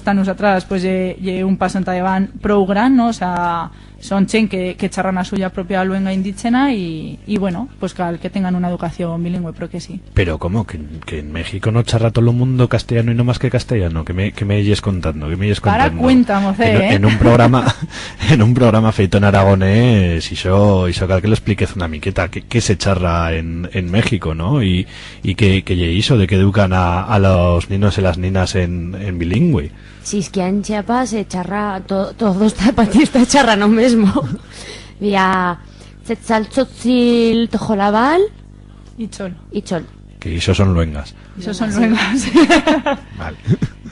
tan atrás pues ye un paso en Taiwán pro gran, ¿no? O sea, son chen que charran a suya propia luenga indígena, y bueno, pues que tengan una educación bilingüe, pero que sí. Pero ¿cómo? ¿Que en México no charra todo el mundo castellano y no más que castellano? ¿Que me yes contando? Para cuéntame, en un programa feito en aragonés, iso cal que lo expliques una miqueta, que se charra en México, ¿no? Y que lle iso de que educan a los niños y las ninas en bilingüe. Si es que en Chiapas se charra, todos los zapatistas charran lo mismo. Vía Tzetzaltzotzil, Tojolabal y Chol. Que esos son luengas. Esos son luengas. Vale.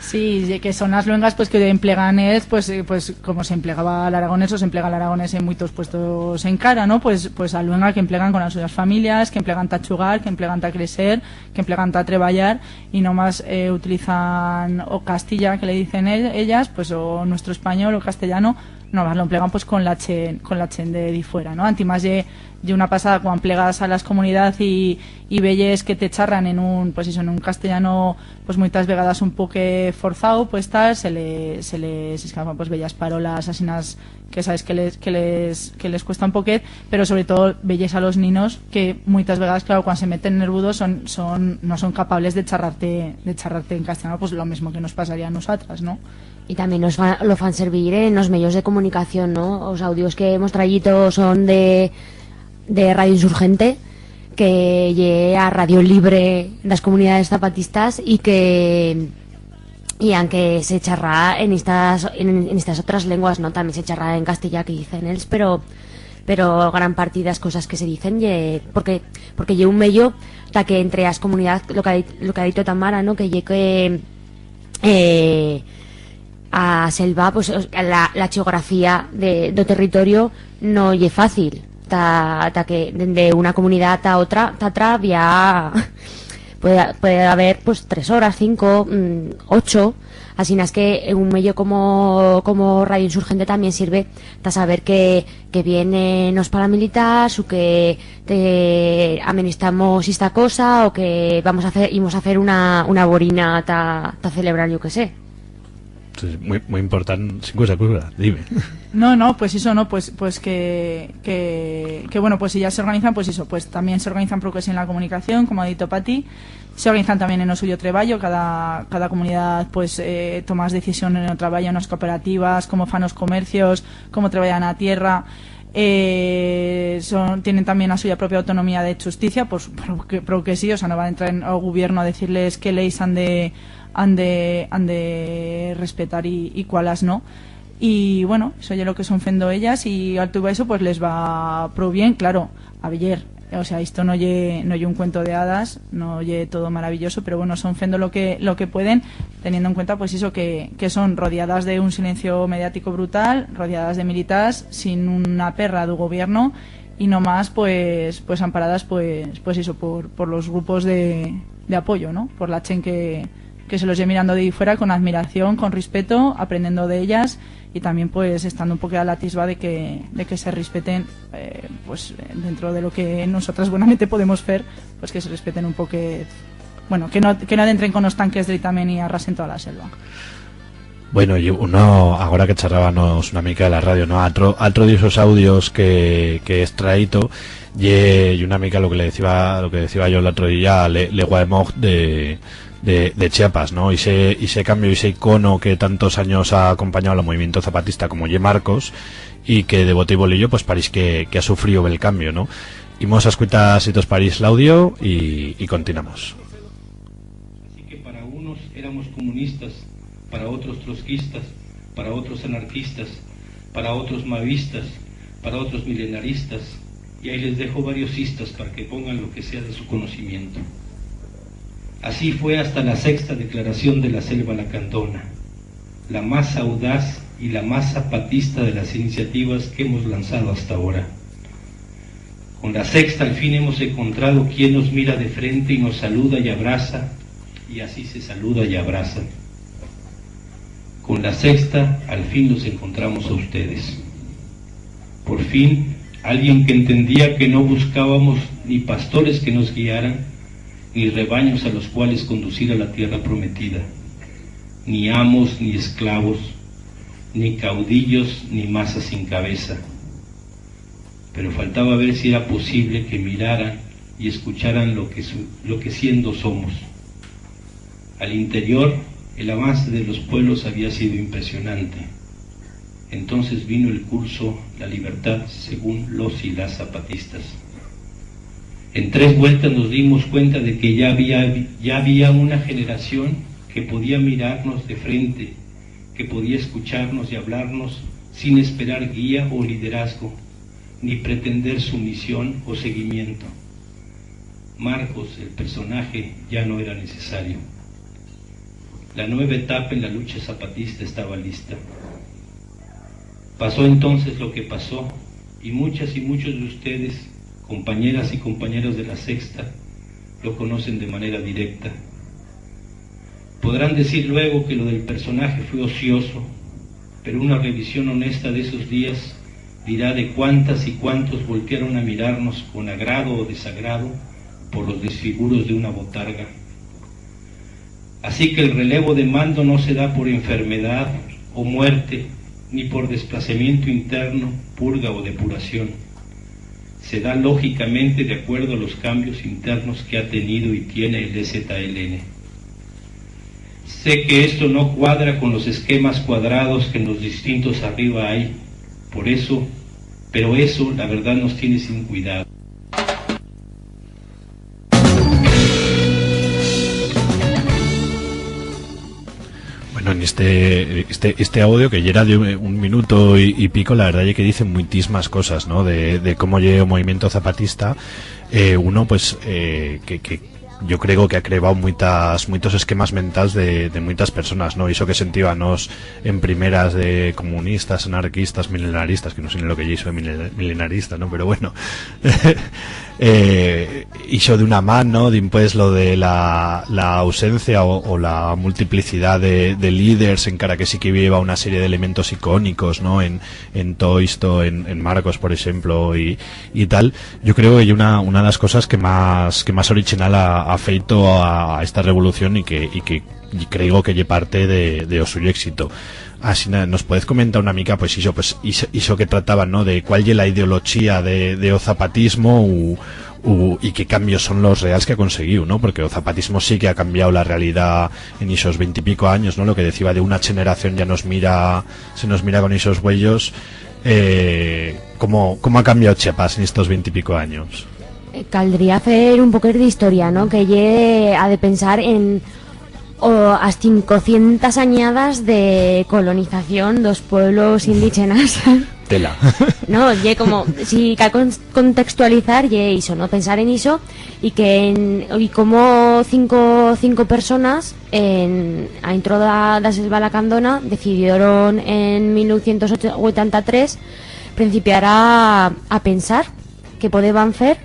Sí, que son las luengas pues que emplean pues como se empleaba el aragonés, o se emplea el aragonés en muchos puestos en cara, ¿no? Pues a luenga que emplean con las suyas familias, que emplean ta chugar, que emplean ta crecer, que emplean ta treballar, y nomás utilizan o Castilla, que le dicen ellas, pues o nuestro español o castellano, nomás lo emplean pues con la chen de fuera, ¿no? Antimás de una pasada cuando plegas a las comunidades y veyes que te charran en un castellano pues muchas vegadas un poco forzado, pues tal, se les escapan pues bellas parolas asinas que sabes que les cuesta un poquet, pero sobre todo veyes a los niños que muchas vegadas, claro, cuando se meten nervudos no son capables de charrarte en castellano, pues lo mismo que nos pasaría a nosotras, ¿no? Y también lo fan servir en los medios de comunicación, ¿no? Los audios que hemos traído son de Radio Insurgente, que llega a Radio Libre en las comunidades zapatistas, y aunque se charra en estas otras lenguas, ¿no? También se charra en castellano, que dicen ellos, pero pero gran parte de las cosas que se dicen porque lle un mello ta que entre as comunidades lo que ha dicho Tamara, ¿no? Que lle que a selva, pues la geografía do territorio no lle fácil, ta que de una comunidad a otra ya puede haber pues 3 horas, 5, 8. Así es que un medio como Radio Insurgente también sirve para saber que vienen los paramilitares o que te amenistamos esta cosa o que íbamos a hacer una borina ta celebrar, yo que sé. Sí, muy importante, sin cosa, dime. No, pues eso, no, pues que bueno, pues si ya se organizan, pues eso, pues también se organizan porque es en la comunicación, como ha dicho Pati, se organizan también en el suyo traballo, cada comunidad pues toma decisión en el traballo, en las cooperativas, cómo fan los comercios, cómo trabajan a tierra, tienen también a suya propia autonomía de justicia, pues porque sí, o sea, no va a entrar en el gobierno a decirles qué leyes han de respetar y cuáles no. Y bueno, eso ya lo que son fendo ellas, y al tuvo eso pues les va pro bien, claro, a ver, o sea, esto no lle un cuento de hadas, no lle todo maravilloso, pero bueno, son fendo lo que pueden, teniendo en cuenta pues eso que son rodeadas de un silencio mediático brutal, rodeadas de militares, sin una perra del gobierno, y no más pues amparadas pues eso por los grupos de apoyo, ¿no? Por la chen que se los lle mirando de ahí fuera con admiración, con respeto, aprendiendo de ellas, y también pues estando un poco a la atisba de que se respeten pues dentro de lo que nosotras buenamente podemos hacer, pues que se respeten un poco, bueno, que no entren con los tanques de Itamen y arrasen toda la selva. Bueno, y uno, ahora que charrábamos una mica de la radio, ¿no? Altro de esos audios que he extraído, y una mica lo que decía yo el otro día, le Guaemog de Chiapas, ¿no? Y ese cambio, ese icono que tantos años ha acompañado al movimiento zapatista como Ye Marcos, y que de bote y bolillo pues parís que ha sufrido el cambio, ¿no? Imos a escuchar sitos parís el audio y continuamos. Así que para unos éramos comunistas, para otros trotskistas, para otros anarquistas, para otros maoístas, para otros milenaristas, y ahí les dejo varios cistas para que pongan lo que sea de su conocimiento. Así fue hasta la 6ª declaración de la Selva Lacandona, la más audaz y la más zapatista de las iniciativas que hemos lanzado hasta ahora. Con la 6ª al fin hemos encontrado quien nos mira de frente y nos saluda y abraza, y así se saluda y abraza. Con la 6ª al fin los encontramos a ustedes. Por fin, alguien que entendía que no buscábamos ni pastores que nos guiaran, ni rebaños a los cuales conducir a la tierra prometida, ni amos ni esclavos, ni caudillos ni masas sin cabeza. Pero faltaba ver si era posible que miraran y escucharan lo que siendo somos. Al interior, el avance de los pueblos había sido impresionante. Entonces vino el curso La Libertad según los y las zapatistas. En 3 vueltas nos dimos cuenta de que ya había una generación que podía mirarnos de frente, que podía escucharnos y hablarnos sin esperar guía o liderazgo, ni pretender sumisión o seguimiento. Marcos, el personaje, ya no era necesario. La nueva etapa en la lucha zapatista estaba lista. Pasó entonces lo que pasó, y muchas y muchos de ustedes, compañeras y compañeros de la 6ª, lo conocen de manera directa. Podrán decir luego que lo del personaje fue ocioso, pero una revisión honesta de esos días dirá de cuántas y cuántos voltearon a mirarnos con agrado o desagrado por los desfiguros de una botarga. Así que el relevo de mando no se da por enfermedad o muerte, ni por desplazamiento interno, purga o depuración. Se da lógicamente de acuerdo a los cambios internos que ha tenido y tiene el EZLN. Sé que esto no cuadra con los esquemas cuadrados que en los distintos arriba hay, pero eso la verdad nos tiene sin cuidado. Bueno, este audio que ya era de un minuto y pico, la verdad es que dice muchísimas cosas, ¿no? De cómo llega el movimiento zapatista. Uno, pues, que yo creo que ha creado muchos esquemas mentales de muchas personas, ¿no? Eso que sentíbanos en primeras de comunistas, anarquistas, milenaristas, que no sé ni lo que hizo de milenarista, ¿no? Pero bueno, hizo de una mano, pues lo de la ausencia o la multiplicidad de líderes, en cara que sí que lleva una serie de elementos icónicos, ¿no? En todo esto, en Marcos, por ejemplo, y tal. Yo creo que hay una de las cosas que más original ha feito a esta revolución y que creo que es parte de su éxito. Así nos puedes comentar una mica, pues eso que trataban, ¿no? De cuál es la ideología de o zapatismo y qué cambios son los reales que ha conseguido, ¿no? Porque el zapatismo sí que ha cambiado la realidad en esos 20 y pico años, ¿no? Lo que decía de una generación ya se nos mira con esos huellos. ¿Cómo ha cambiado Chiapas en estos 20 y pico años? Caldría hacer un poco de historia, ¿no? Que llegue a de pensar en las 500 añadas de colonización de los pueblos indígenas. Tela. No, ye como si cal contextualizar ye eso, ¿no? Pensar en eso y como cinco personas a intro de la selva lacandona decidieron en 1983 principiar a pensar que podían hacer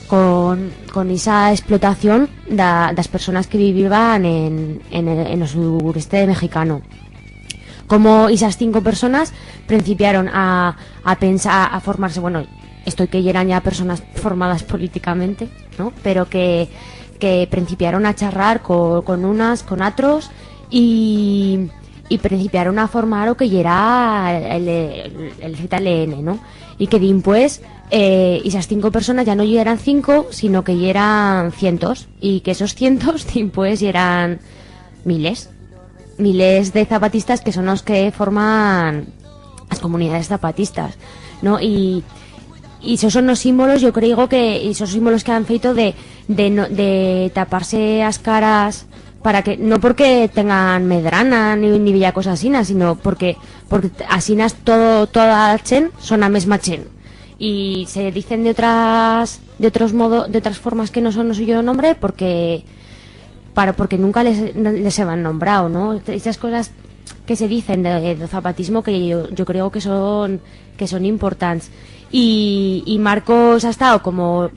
con esa explotación de las personas que vivían en el sureste mexicano. Como esas 5 personas principiaron a pensar, a formarse, bueno, esto que eran ya personas formadas políticamente, ¿no? Pero que principiaron a charrar con unas, con otros y principiaron a formar lo que era el ZLN, ¿no? Y que después esas 5 personas ya no eran 5, sino que eran cientos, y que esos cientos después eran miles de zapatistas, que son los que forman las comunidades zapatistas, ¿no? Y esos son los símbolos, yo creo que esos símbolos que han feito de taparse las caras, para que no porque tengan medrana ni bella cosa así, sino porque asinas toda la chen son la misma chen, y se dicen de otros modos, de otras formas que no son suyo nombre porque nunca les han nombrado, ¿no? Esas cosas que se dicen de zapatismo que yo creo que son importantes, y Marcos ha estado como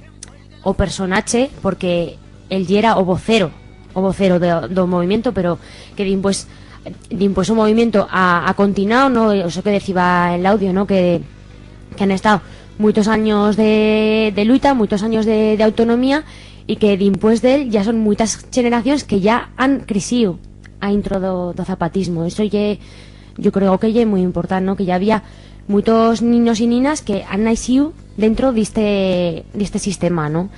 o personaje porque él ya era o vocero del movimiento, pero que después un movimiento ha continuado, ¿no? Eso que decía el audio, ¿no? Que han estado muchos años de lucha, muchos años de autonomía, y que después de él ya son muchas generaciones que ya han crecido a intro do zapatismo. Eso yo creo que es muy importante, ¿no? Que ya había muchos niños y niñas que han nacido dentro de este sistema, ¿no?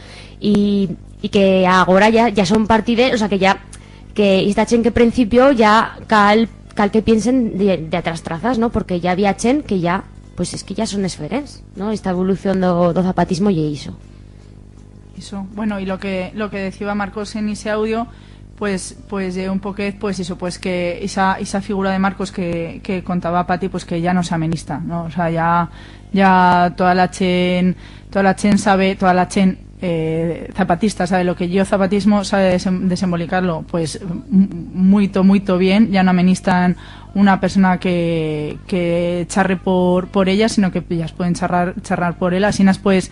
Y que ahora ya son partidarios, o sea, que esta chen que principio ya cal que piensen de otras trazas, ¿no? Porque ya había chen que ya, pues es que ya son esferens, ¿no? Esta evolución do zapatismo y eso. Eso, bueno, y lo que decía Marcos en ese audio, pues un poquet, pues eso, pues que esa figura de Marcos que contaba Pati, pues que ya no se amenista, ¿no? O sea, ya toda la chen sabe, toda la chen zapatista sabe lo que yo zapatismo, sabe desembolicarlo pues muy bien. Ya no amenistan una persona que charre por ella, sino que ellas pueden charrar por él. Así pues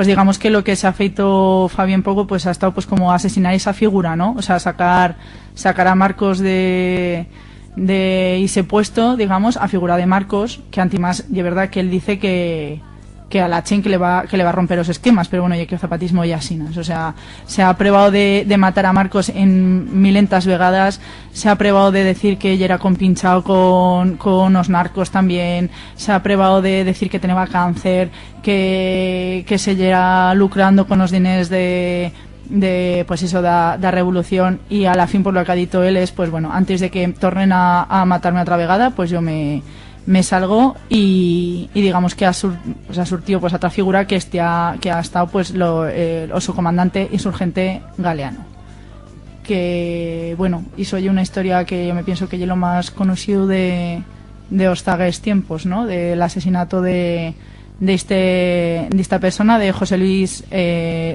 digamos que lo que se ha feito Fabián poco, pues ha estado pues como asesinar esa figura, ¿no? O sea, sacar a Marcos de ese puesto, digamos, a figura de Marcos, que antimás de verdad que él dice que a la chen que le va a romper los esquemas, pero bueno, ya que el zapatismo ya así, ¿no? O sea, se ha probado de matar a Marcos en milentas vegadas, se ha probado de decir que ella era compinchado con los narcos también, se ha probado de decir que tenía cáncer, que se era lucrando con los dineros de pues eso, da revolución, y a la fin, por lo que ha dicho él, es pues bueno, antes de que tornen a matarme otra vegada, pues yo me salgo, y digamos que ha surtido pues a otra figura que ha estado pues su comandante insurgente Galeano. bueno, hizo yo una historia que yo me pienso que es lo más conocido de los tagues tiempos, ¿no? Del asesinato de esta persona, de José Luis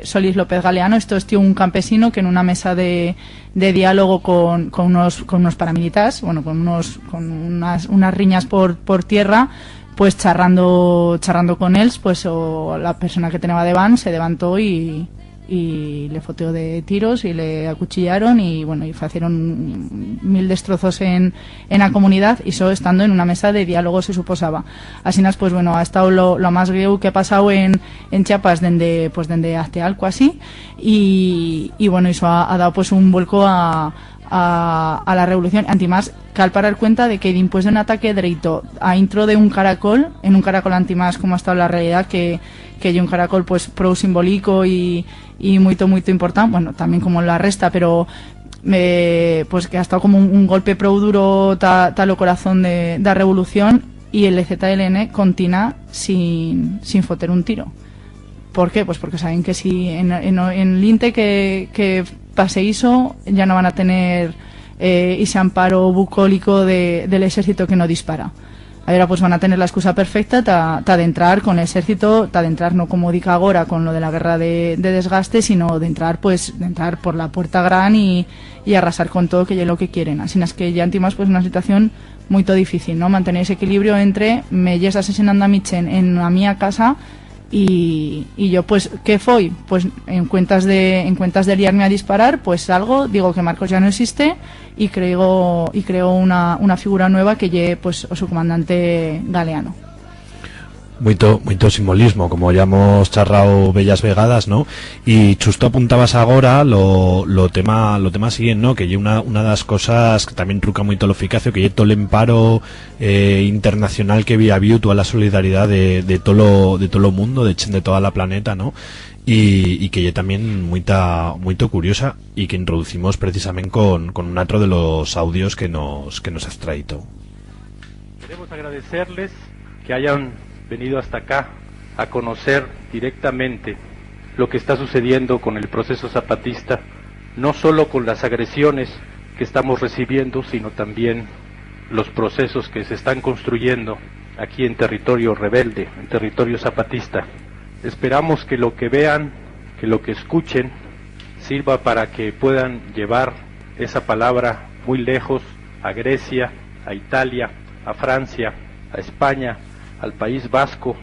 Solís López Galeano. Esto es un campesino que en una mesa de diálogo con unos paramilitares, bueno, con unas riñas por tierra, pues charrando con él, pues la persona que tenía de van se levantó y le foteó de tiros y le acuchillaron y bueno, y hicieron 1000 destrozos en la comunidad, y eso estando en una mesa de diálogo se suposaba. Así pues bueno, ha estado lo más greu que ha pasado en Chiapas desde hace algo así, y bueno, eso ha dado pues un vuelco a la revolución. Antimás, cal parar cuenta de que después de un ataque derecho a intro de un caracol, en un caracol antimás como ha estado la realidad, que hay un caracol pues pro simbólico y muy importante, bueno, también como la resta, pero pues que ha estado como un golpe pro duro tal o corazón de la revolución, y el EZLN continúa sin foter un tiro. ¿Por qué? Pues porque saben que si en Linte que pase eso, ya no van a tener ese amparo bucólico del ejército que no dispara. Ahora pues van a tener la excusa perfecta de entrar con el ejército, de entrar no como dica ahora con lo de la guerra de desgaste, sino de entrar por la puerta gran y arrasar con todo, que es lo que quieren. Así es que ya antimás pues una situación muy difícil, ¿no? Mantener ese equilibrio entre me llegas asesinando a Michen en la mía casa y yo pues ¿qué fue? Pues en cuentas de liarme a disparar, pues algo, digo que Marcos ya no existe y creo una figura nueva que lle pues o su comandante Galeano. Muito simbolismo, como ya hemos charrado bellas vegadas, ¿no? Y justo apuntabas ahora lo tema siguiente, ¿no? Que hay una de las cosas que también truca muy lo eficacio, que hay todo el emparo internacional que había habido, toda la solidaridad de todo lo mundo, de toda la planeta, ¿no? Y que ya también muy curiosa, y que introducimos precisamente con un otro de los audios que nos has traído. Queremos agradecerles que hayan venido hasta acá a conocer directamente lo que está sucediendo con el proceso zapatista, no solo con las agresiones que estamos recibiendo, sino también los procesos que se están construyendo aquí en territorio rebelde, en territorio zapatista. Esperamos que lo que vean, que lo que escuchen, sirva para que puedan llevar esa palabra muy lejos, a Grecia, a Italia, a Francia, a España, al País Vasco,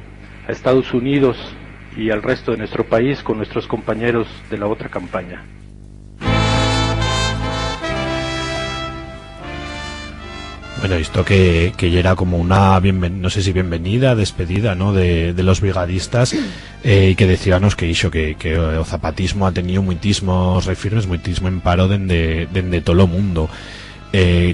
a Estados Unidos y al resto de nuestro país con nuestros compañeros de la otra campaña. Bueno, esto que ya era como una no sé si bienvenida, despedida, ¿no? de los brigadistas, y que decíamos que hizo que el zapatismo ha tenido muitísimos refirmes, muitísimo emparo de todo el mundo,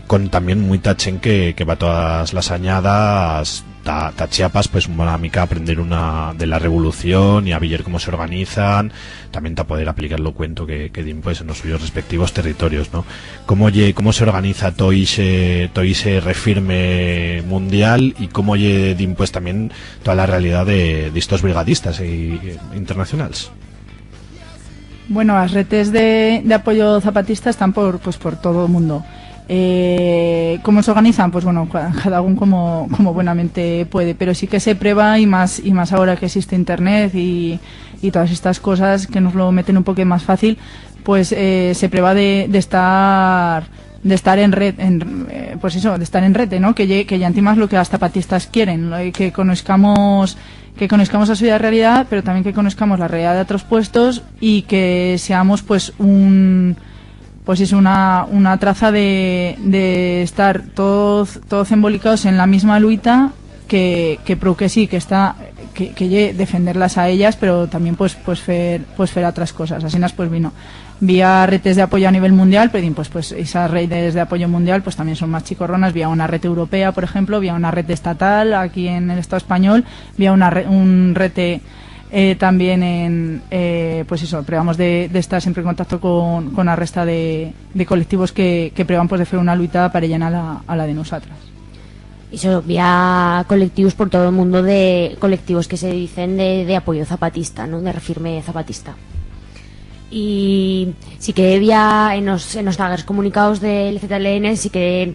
con también muy tachen que va todas las añadas ta Chiapas, pues una mica aprender de la revolución y a ver cómo se organizan, también para poder aplicarlo cuento que pues en los suyos respectivos territorios, ¿no? Cómo se organiza todo ese refirme mundial, y cómo pues también toda la realidad de estos brigadistas internacionales. Bueno, las redes de apoyo zapatista están por todo el mundo. ¿Cómo se organizan? Pues bueno, cada uno como buenamente puede, pero sí que se prueba, y más ahora que existe internet y todas estas cosas que nos lo meten un poco más fácil, pues se prueba de estar en red, pues eso, de estar en red, ¿no? Que ya antimás lo que las zapatistas quieren, que conozcamos a su realidad, pero también que conozcamos la realidad de otros puestos, y que seamos pues es una traza de estar todos embolicados en la misma luita, que sí, que defenderlas a ellas, pero también pues fer otras cosas. Así pues vía redes de apoyo a nivel mundial, pero pues esas redes de apoyo mundial pues también son más chicorronas, vía una red europea, por ejemplo, vía una red estatal aquí en el Estado español, vía un red también pues eso, probamos de estar siempre en contacto con la resta de colectivos que prueban pues de hacer una lucha parellana a la de nosotras. Eso, vía colectivos por todo el mundo, de colectivos que se dicen de apoyo zapatista, ¿no? De refirme zapatista. y sí que había en los taggers comunicados del ZLN sí que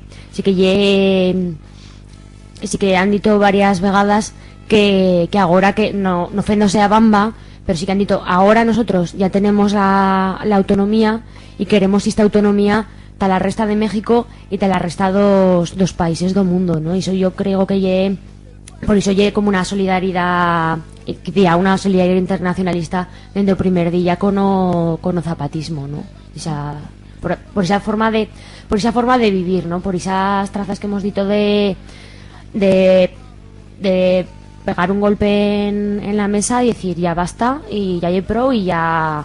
han dicho varias vegadas que ahora que no ofendose a Bamba, pero sí que han dicho ahora nosotros ya tenemos la autonomía y queremos esta autonomía ta la resta de México y ta la resta dos países do mundo, ¿no? Y eso yo creo que por eso como una solidaridad internacionalista desde el primer día con o zapatismo, ¿no? Por esa forma de vivir, ¿no? Por esas trazas que hemos dicho de pegar un golpe en la mesa y decir ya basta y ya hay pro y ya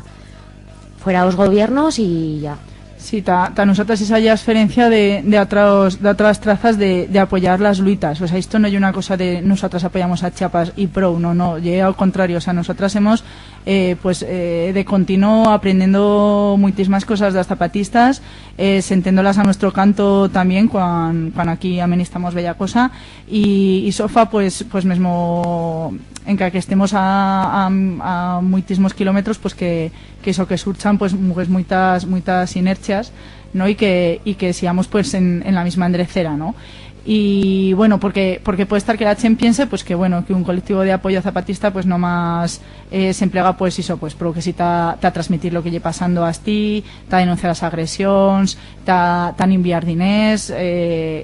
fuera los gobiernos y ya. Sí, ta nosotras esa ya experiencia de otras trazas de apoyar las luitas. O sea, esto no es una cosa de nosotras apoyamos a Chiapas y pro, no, llega al contrario. O sea, nosotras hemos de continuo aprendiendo muchísimas cosas de las zapatistas, senténdolas a nuestro canto también cuando aquí amenistamos bella cosa y sofa pues mismo en que estemos a muchísimos kilómetros pues que eso que surchan pues muchas inercias, ¿no? y que sigamos pues en la misma endrecera, ¿no? Y bueno, porque puede estar que la Chen piense pues que bueno, que un colectivo de apoyo zapatista pues no más se emplea pues eso, pues pero que sí ta transmitir lo que lle pasando a ti, ta denunciar las agresiones, ta enviar diners,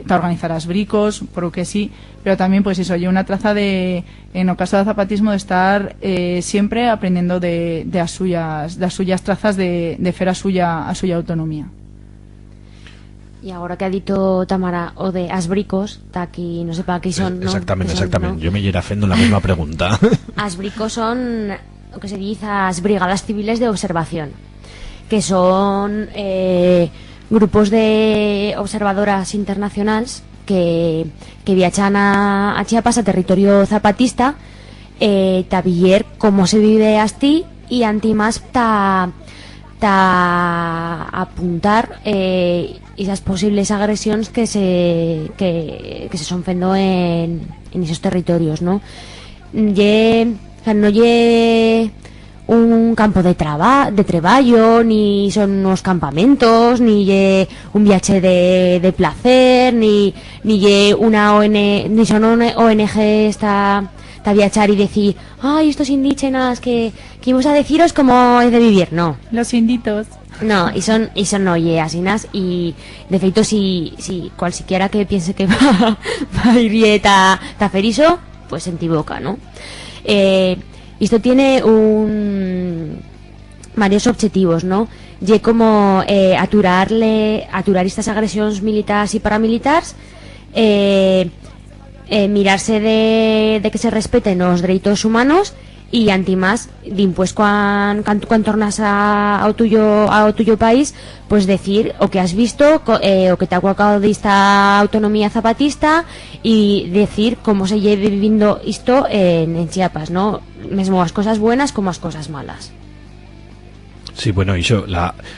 ta organizar las bricos, pero que sí, pero también pues eso, hay una traza de en el caso del zapatismo de estar siempre aprendiendo de las suyas trazas de fer a suya autonomía. Y ahora que ha dicho Tamara o de asbricos, aquí no sepa qué son, ¿no? Exactamente. ¿no? Yo me llegué haciendo la misma pregunta. Asbricos son lo que se dice las brigadas civiles de observación, que son grupos de observadoras internacionales que viajan a Chiapas, a territorio zapatista, tabiller cómo se vive asti y antimás apuntar esas posibles agresiones que se son fendo en esos territorios, ¿no? No lle un campo de trabajo, ni son unos campamentos, ni lle un viaje de placer, ni lle una ONG, ni son ONG esta viachar y decir, ay, estos indígenas que íbamos a deciros cómo es de vivir, no. Los inditos. No, y son oye, asinas, y de feito si cualquiera que piense que va a ir ta ferizo, pues se equivoca, ¿no? Esto tiene varios objetivos, ¿no? Y como aturar estas agresiones militares y paramilitares, mirarse de que se respeten los derechos humanos y antimás dimpués cuando tornas a tuyo país pues decir o que has visto o que te ha acabado de esta autonomía zapatista y decir cómo se lleve viviendo esto en Chiapas, ¿no? Mesmo las cosas buenas como las cosas malas. Sí, bueno, iso,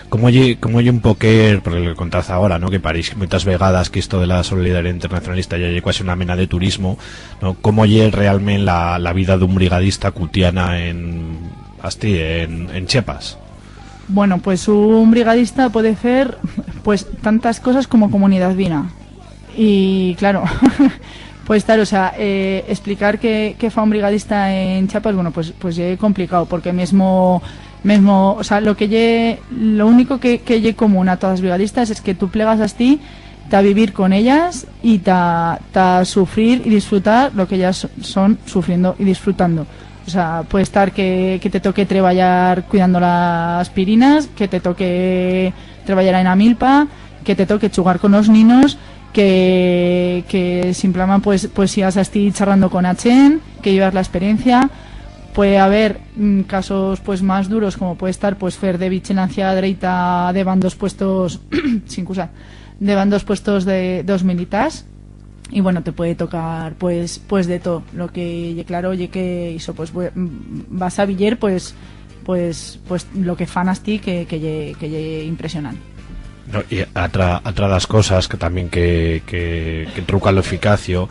como lle un poquer, porque lo contás ahora, ¿no? Que parís muchas vegadas que esto de la solidaridad internacionalista ya lle casi una mena de turismo, ¿no? Como lle realmente la vida de un brigadista cutiana en Chiapas. Bueno, pues un brigadista puede hacer pues tantas cosas como Comunidad Vina. Y claro, pues claro, o sea, explicar qué fa un brigadista en Chiapas, bueno, pues es complicado, porque mismo, o sea, lo único que lle común a todas las brigadistas es que tú plegas a ti, a vivir con ellas y ta sufrir y disfrutar lo que ellas son sufriendo y disfrutando. O sea, puede estar que te toque trabajar cuidando las aspirinas, que te toque trabajar en la milpa, que te toque jugar con los niños, que simplemente pues sigas así charlando con Achen, que llevas la experiencia. Puede haber casos pues más duros, como puede estar pues fer de vigilancia dereita de bandos puestos sin cosa, de bandos puestos de dos militares. Y bueno, te puede tocar pues de todo, lo que claro, oye que hizo pues vas a viller pues lo que fan a ti que impresionan. No, y otra las cosas que también que truca lo eficacio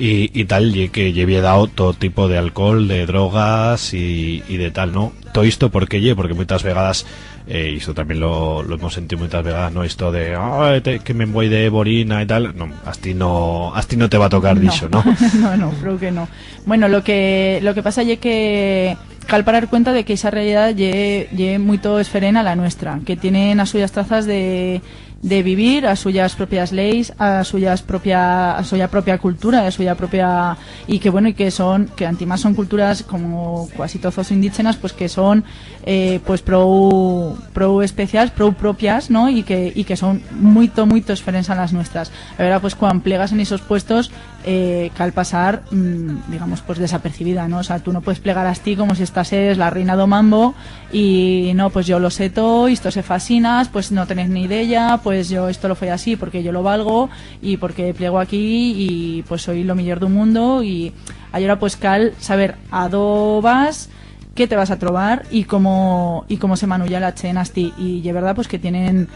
y tal, y que lleve dado todo tipo de alcohol, de drogas y de tal, ¿no? Todo esto porque muchas vegadas, y esto también lo hemos sentido muchas vegadas, ¿no? Esto de que me voy de borina y tal, no, asti no te va a tocar dicho, ¿no? No, creo que no. Bueno, lo que pasa es que cal parar cuenta de que esa realidad ye muy todo esferena a la nuestra, que tienen a suyas trazas de vivir, a suyas propias leyes, a suya propia cultura, a suya propia, y que bueno, y que antimás son culturas como casi todos indígenas, pues que son pues pro especiales, pro propias, ¿no? Y que son muy esferens a las nuestras. La verdad, pues cuando plegas en esos puestos cal pasar digamos pues desapercibida, ¿no? O sea, tú no puedes plegar a ti como si estases la reina do mambo y no, pues yo lo sé todo, esto se fascinas, pues no tenés ni idea, pues yo esto lo fue así porque yo lo valgo y porque pliego aquí y pues soy lo mejor del mundo. Y ahora pues cal saber a dó vas, qué te vas a trobar y cómo se manulla la chen asti. Y de verdad pues que tienen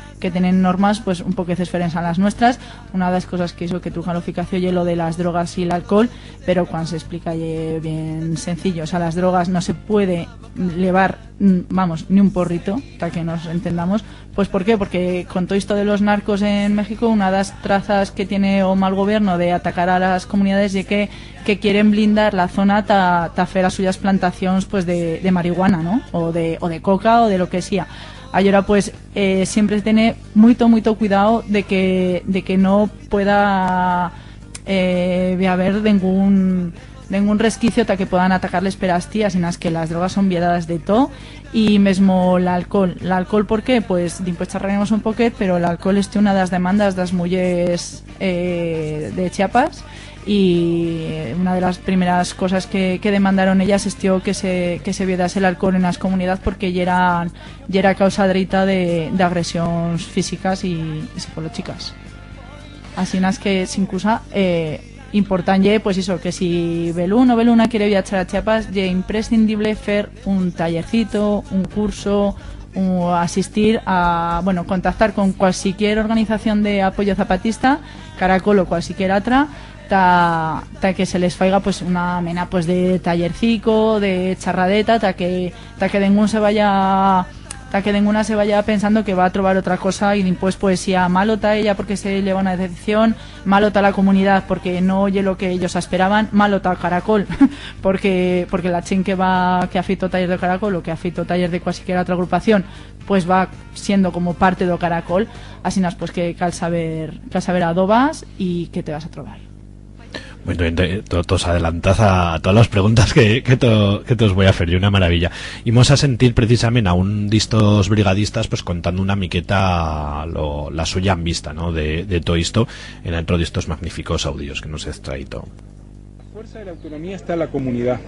normas pues un poco diferentes a las nuestras. Una de las cosas que eso que tu calificación y lo de las drogas y el alcohol, pero cuando se explica bien sencillo, o sea, las drogas no se puede llevar ni un porrito, para que nos entendamos. Pues ¿por qué? Porque con todo esto de los narcos en México, una de las trazas que tiene o mal gobierno de atacar a las comunidades y que quieren blindar la zona ta hacer las suyas plantaciones pues de marihuana, ¿no? O de coca o de lo que sea. Ahora pues siempre tiene muito cuidado de que no pueda haber ningún resquicio hasta que puedan atacarles perastías, sino que las drogas son vietadas de todo. Y mesmo el alcohol, ¿por qué? Pues después charlaremos un poquet, pero el alcohol es una de las demandas de las mujeres de Chiapas, y una de las primeras cosas que demandaron ellas es que se vietase el alcohol en las comunidades porque ya era causa directa de agresiones físicas y psicológicas. Así es que sin cosa importante pues eso, que si Belún o Beluna quiere viajar a Chiapas, es imprescindible hacer un tallercito, un curso, o asistir a, contactar con cualquier organización de apoyo zapatista, Caracol o cualquier otra, ta que se les faiga pues una mena pues de tallercico, de charradeta, ta que ninguna se vaya pensando que va a trobar otra cosa y después poesía malota ella porque se lleva una decepción, malota la comunidad porque no oye lo que ellos esperaban, malota Caracol porque la chen que afito taller de Caracol o que afito taller de cualquier otra agrupación pues va siendo como parte de Caracol. Así nos pues que cal saber a dó vas y que te vas a trobar. Muy bien, todos adelantad a todas las preguntas que te os voy a hacer, y una maravilla. Y vamos a sentir precisamente a un de estos brigadistas pues contando una miqueta la suya en vista, ¿no? de todo esto en dentro de estos magníficos audios que nos he traído. La fuerza de la autonomía está en la comunidad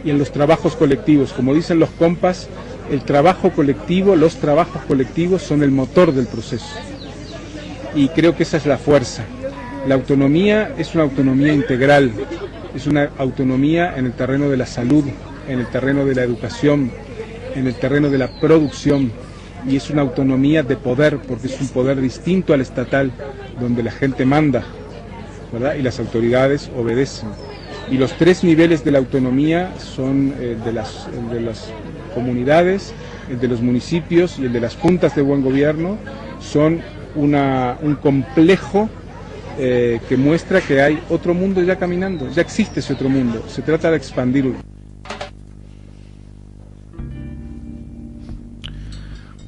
y en los trabajos colectivos. Como dicen los compas, el trabajo colectivo, los trabajos colectivos son el motor del proceso. Y creo que esa es la fuerza. La autonomía es una autonomía integral, es una autonomía en el terreno de la salud, en el terreno de la educación, en el terreno de la producción, y es una autonomía de poder, porque es un poder distinto al estatal, donde la gente manda, ¿verdad? Y las autoridades obedecen. Y los tres niveles de la autonomía son el de las comunidades, el de los municipios y el de las juntas de buen gobierno, son un complejo que muestra que hay otro mundo ya caminando, ya existe ese otro mundo, se trata de expandirlo.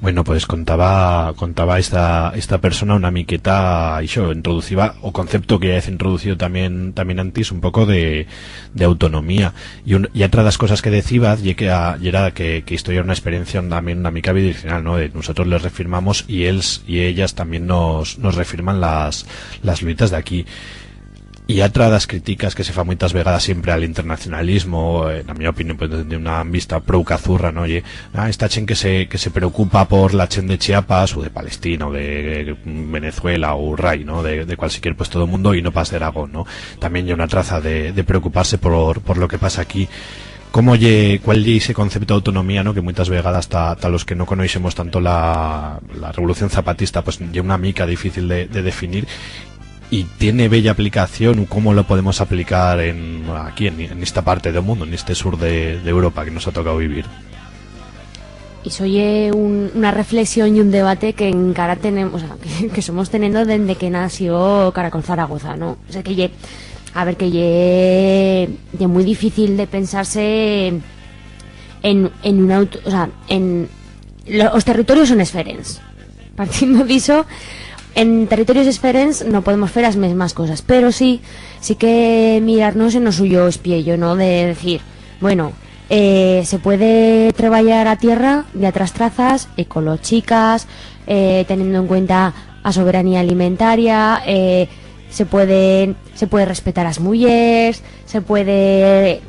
Bueno, pues contaba esta persona una miqueta y yo introducía o concepto que ya he introducido también antes, un poco de autonomía, y otra de las cosas que decía y era que esto era una experiencia también una mica bidireccional, ¿no? Nosotros les refirmamos y ellas también nos refirman las luitas de aquí. Y otra de las críticas que se fa muchas vegadas siempre al internacionalismo, en mi opinión, pues de una vista pro cazurra, ¿no? Oye, esta chen que se preocupa por la chen de Chiapas o de Palestina o de Venezuela o Uruguay, ¿no? De cualquier puesto del mundo y no pasa de Aragón, ¿no? También hay una traza de preocuparse por lo que pasa aquí. ¿Cuál es ese concepto de autonomía, ¿no? Que muchas vegadas hasta los que no conocemos tanto la revolución zapatista, pues ya una mica difícil de definir. y tiene bella aplicación. ¿Cómo lo podemos aplicar aquí en esta parte del mundo, en este sur de Europa que nos ha tocado vivir? Y soy una reflexión y un debate que encara tenemos, o sea, que somos teniendo desde que nació Caracol Zaragoza, ¿no? O sea, que ye muy difícil de pensarse en los territorios son esferens. Partiendo diso, en territorios esferens no podemos hacer las mismas cosas, pero sí que mirarnos en lo suyo espiello, ¿no? De decir, bueno, se puede trabajar a tierra de otras trazas ecológicas, teniendo en cuenta a soberanía alimentaria, se puede respetar a las mujeres, se puede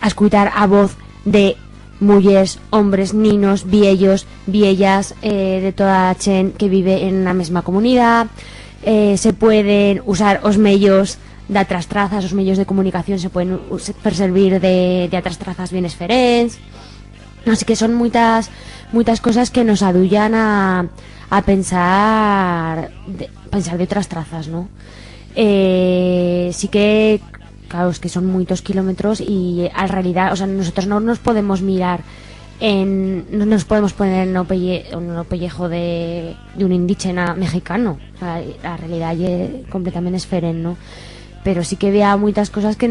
escuchar a voz de mujeres, hombres, niños, viellos, viellas, de toda la gente que vive en la misma comunidad, se pueden usar os medios de otras trazas, os medios de comunicación se pueden servir de otras trazas bien diferentes. Así que son muchas cosas que nos adullan a pensar de otras trazas, ¿no? Sí que, claro, es que son muchos kilómetros y en realidad, o sea, nosotros no nos podemos mirar no nos podemos poner en el pellejo de un indígena mexicano. O sea, la realidad es completamente diferente, ¿no? Pero sí que vea muchas cosas que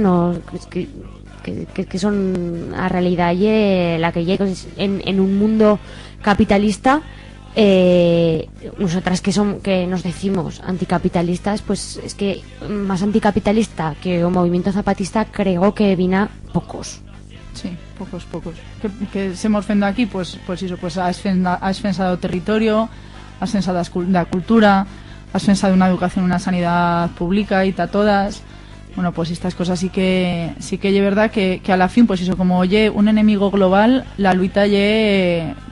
son a realidad la que llega en un mundo capitalista. Nosotras que nos decimos anticapitalistas, pues es que más anticapitalista que un movimiento zapatista creo que vina pocos. Sí, pocos. Que se hemos fendo aquí, pues eso, pues ha esfensado territorio, ha esfensado la cultura, has pensado en una educación, una sanidad pública y todas. Bueno, pues estas cosas sí que es verdad que a la fin, pues eso, como oye un enemigo global, la lucha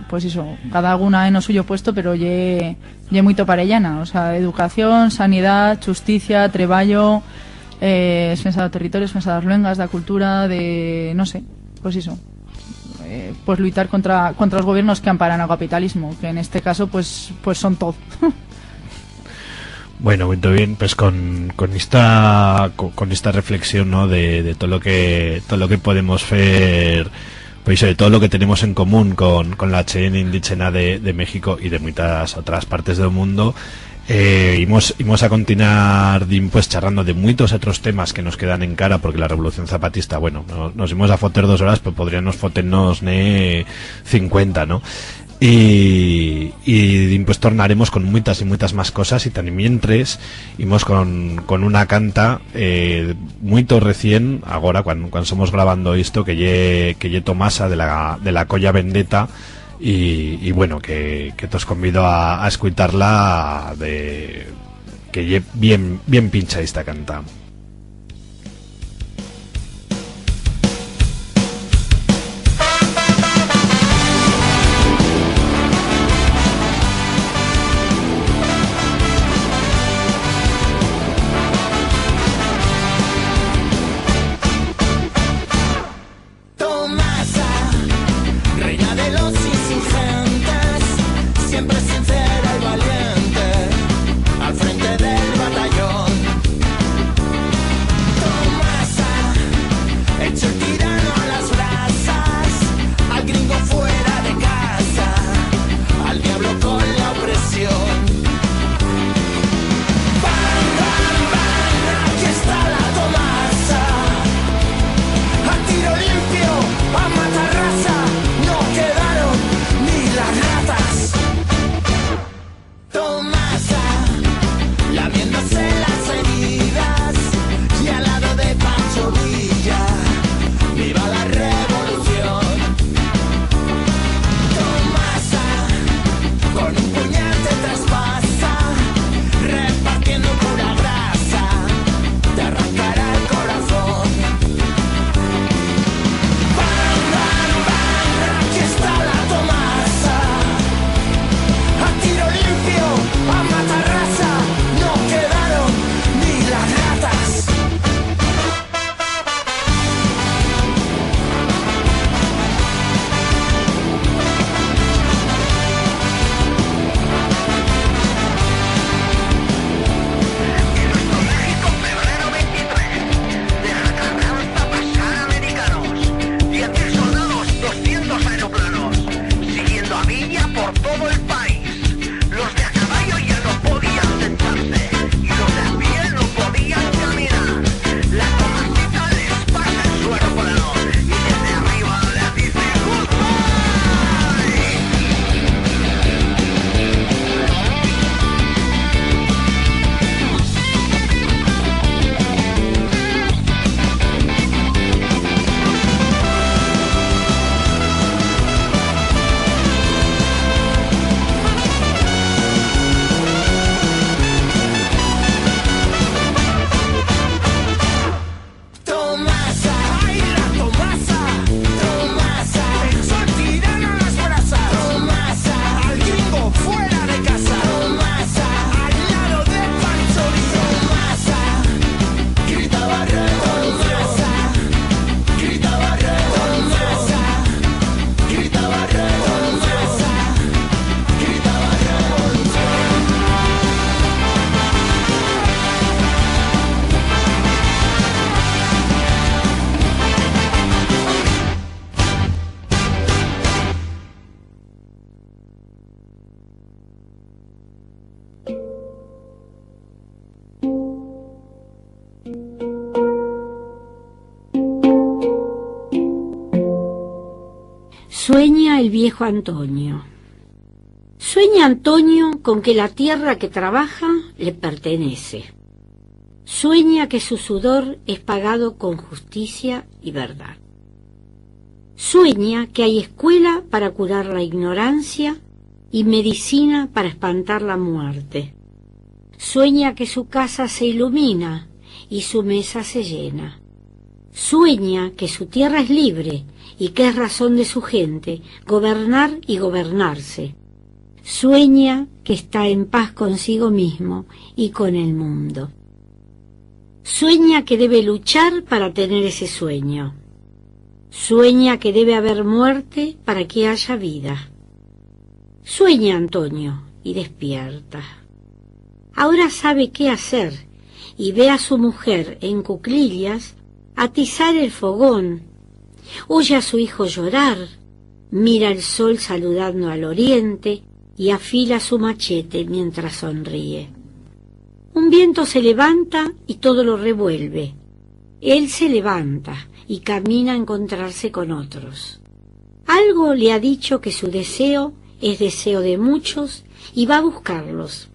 pues eso, cada una en lo suyo puesto, pero ye muy toparellana. O sea, educación, sanidad, justicia, treballo, es pensado territorio, es pensado las luengas, la cultura, de no sé, pues eso. Pues luchar contra los gobiernos que amparan al capitalismo, que en este caso pues son todo. Bueno, muy bien, pues con esta reflexión, ¿no? de todo lo que podemos hacer, pues de todo lo que tenemos en común con la chena indígena de México y de muchas otras partes del mundo, íbamos a continuar pues charrando de muchos otros temas que nos quedan en cara, porque la revolución zapatista, bueno, nos íbamos a foter 2 horas, pero podríamos foternos 50, ¿no? Y pues tornaremos con muchas y muchas más cosas, y también mientras íbamos con una canta muy recién ahora cuando somos grabando esto, que lle Tomasa de la Colla Vendetta, y bueno, que te os convido a escucharla, que lle bien pincha esta canta. Siempre sincera y valiente, al frente del batallón. Sueña el viejo Antonio. Sueña Antonio con que la tierra que trabaja le pertenece. Sueña que su sudor es pagado con justicia y verdad. Sueña que hay escuela para curar la ignorancia y medicina para espantar la muerte. Sueña que su casa se ilumina y su mesa se llena. Sueña que su tierra es libre y que es razón de su gente gobernar y gobernarse. Sueña que está en paz consigo mismo y con el mundo. Sueña que debe luchar para tener ese sueño. Sueña que debe haber muerte para que haya vida. Sueña Antonio y despierta. Ahora sabe qué hacer y ve a su mujer en cuclillas atizar el fogón. Oye a su hijo llorar, mira el sol saludando al oriente y afila su machete mientras sonríe. Un viento se levanta y todo lo revuelve. Él se levanta y camina a encontrarse con otros. Algo le ha dicho que su deseo es deseo de muchos y va a buscarlos.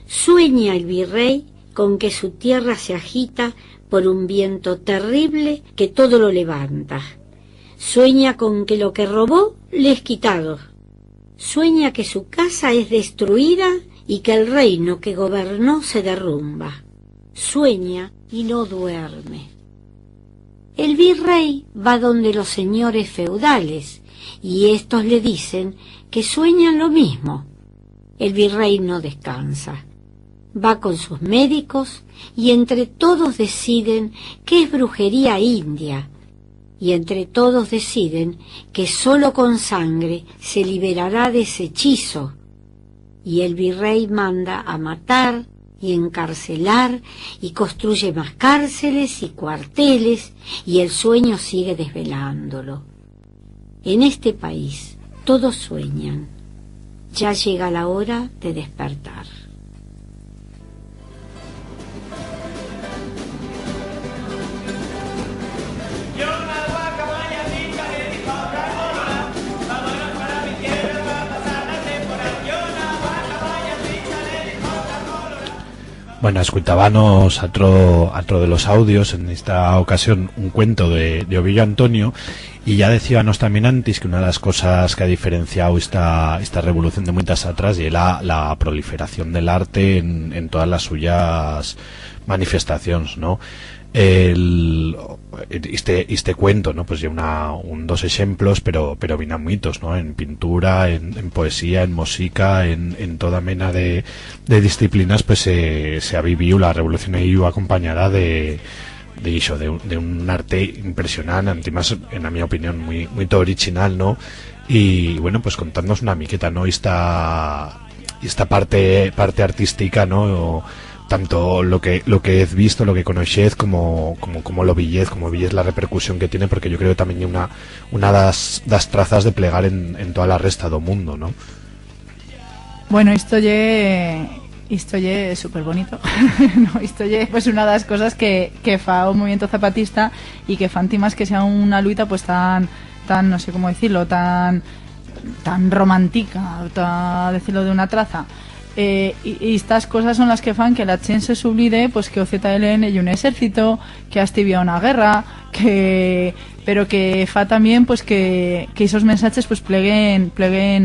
Sueña el virrey con que su tierra se agita por un viento terrible que todo lo levanta. Sueña con que lo que robó le es quitado. Sueña que su casa es destruida y que el reino que gobernó se derrumba. Sueña y no duerme. El virrey va donde los señores feudales y estos le dicen que sueñan lo mismo. El virrey no descansa. Va con sus médicos y entre todos deciden que es brujería india. Y entre todos deciden que sólo con sangre se liberará de ese hechizo. Y el virrey manda a matar y encarcelar y construye más cárceles y cuarteles y el sueño sigue desvelándolo. En este país todos sueñan. Ya llega la hora de despertar. Bueno, escuchábamos a otro de los audios, en esta ocasión un cuento de Ovillo Antonio, y ya decíamos también antes que una de las cosas que ha diferenciado esta revolución de muchas atrás y la proliferación del arte en todas las suyas manifestaciones, ¿no? Este cuento, ¿no? Pues lleva dos ejemplos, pero vienen muchos, ¿no? En pintura, en poesía, en música, en toda mena de disciplinas, pues se ha vivido la revolución y acompañada de un arte impresionante, más en mi opinión muy original, ¿no? Y bueno, pues contándonos una miqueta, ¿no? Esta parte artística, ¿no? Tanto lo que he visto, lo que conocéis, como lo villez, la repercusión que tiene, porque yo creo que también hay una das trazas de plegar en toda la resta do mundo, ¿no? Bueno, esto ye súper bonito. No, esto ye pues una de las cosas que fa un movimiento zapatista y que fan más que sea una lucha pues tan no sé cómo decirlo, tan romántica, decirlo de una traza. Y estas cosas son las que fan que la chen se sublide pues que OZLN y un ejército que ha estiviado una guerra, pero que fa también pues que esos mensajes pues pleguen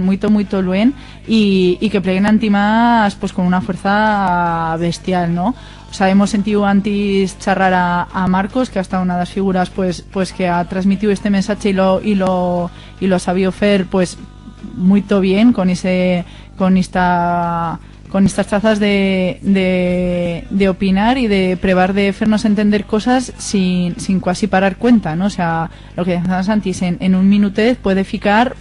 muito luen y que pleguen antimás pues con una fuerza bestial, ¿no? O sea, hemos sentido antes charrar a Marcos, que ha estado una de las figuras pues que ha transmitido este mensaje y lo sabido hacer pues muy bien con estas trazas de opinar y de probar de hacernos entender cosas sin casi parar cuenta, ¿no? O sea, lo que decíamos antes, en un minutez puede ficar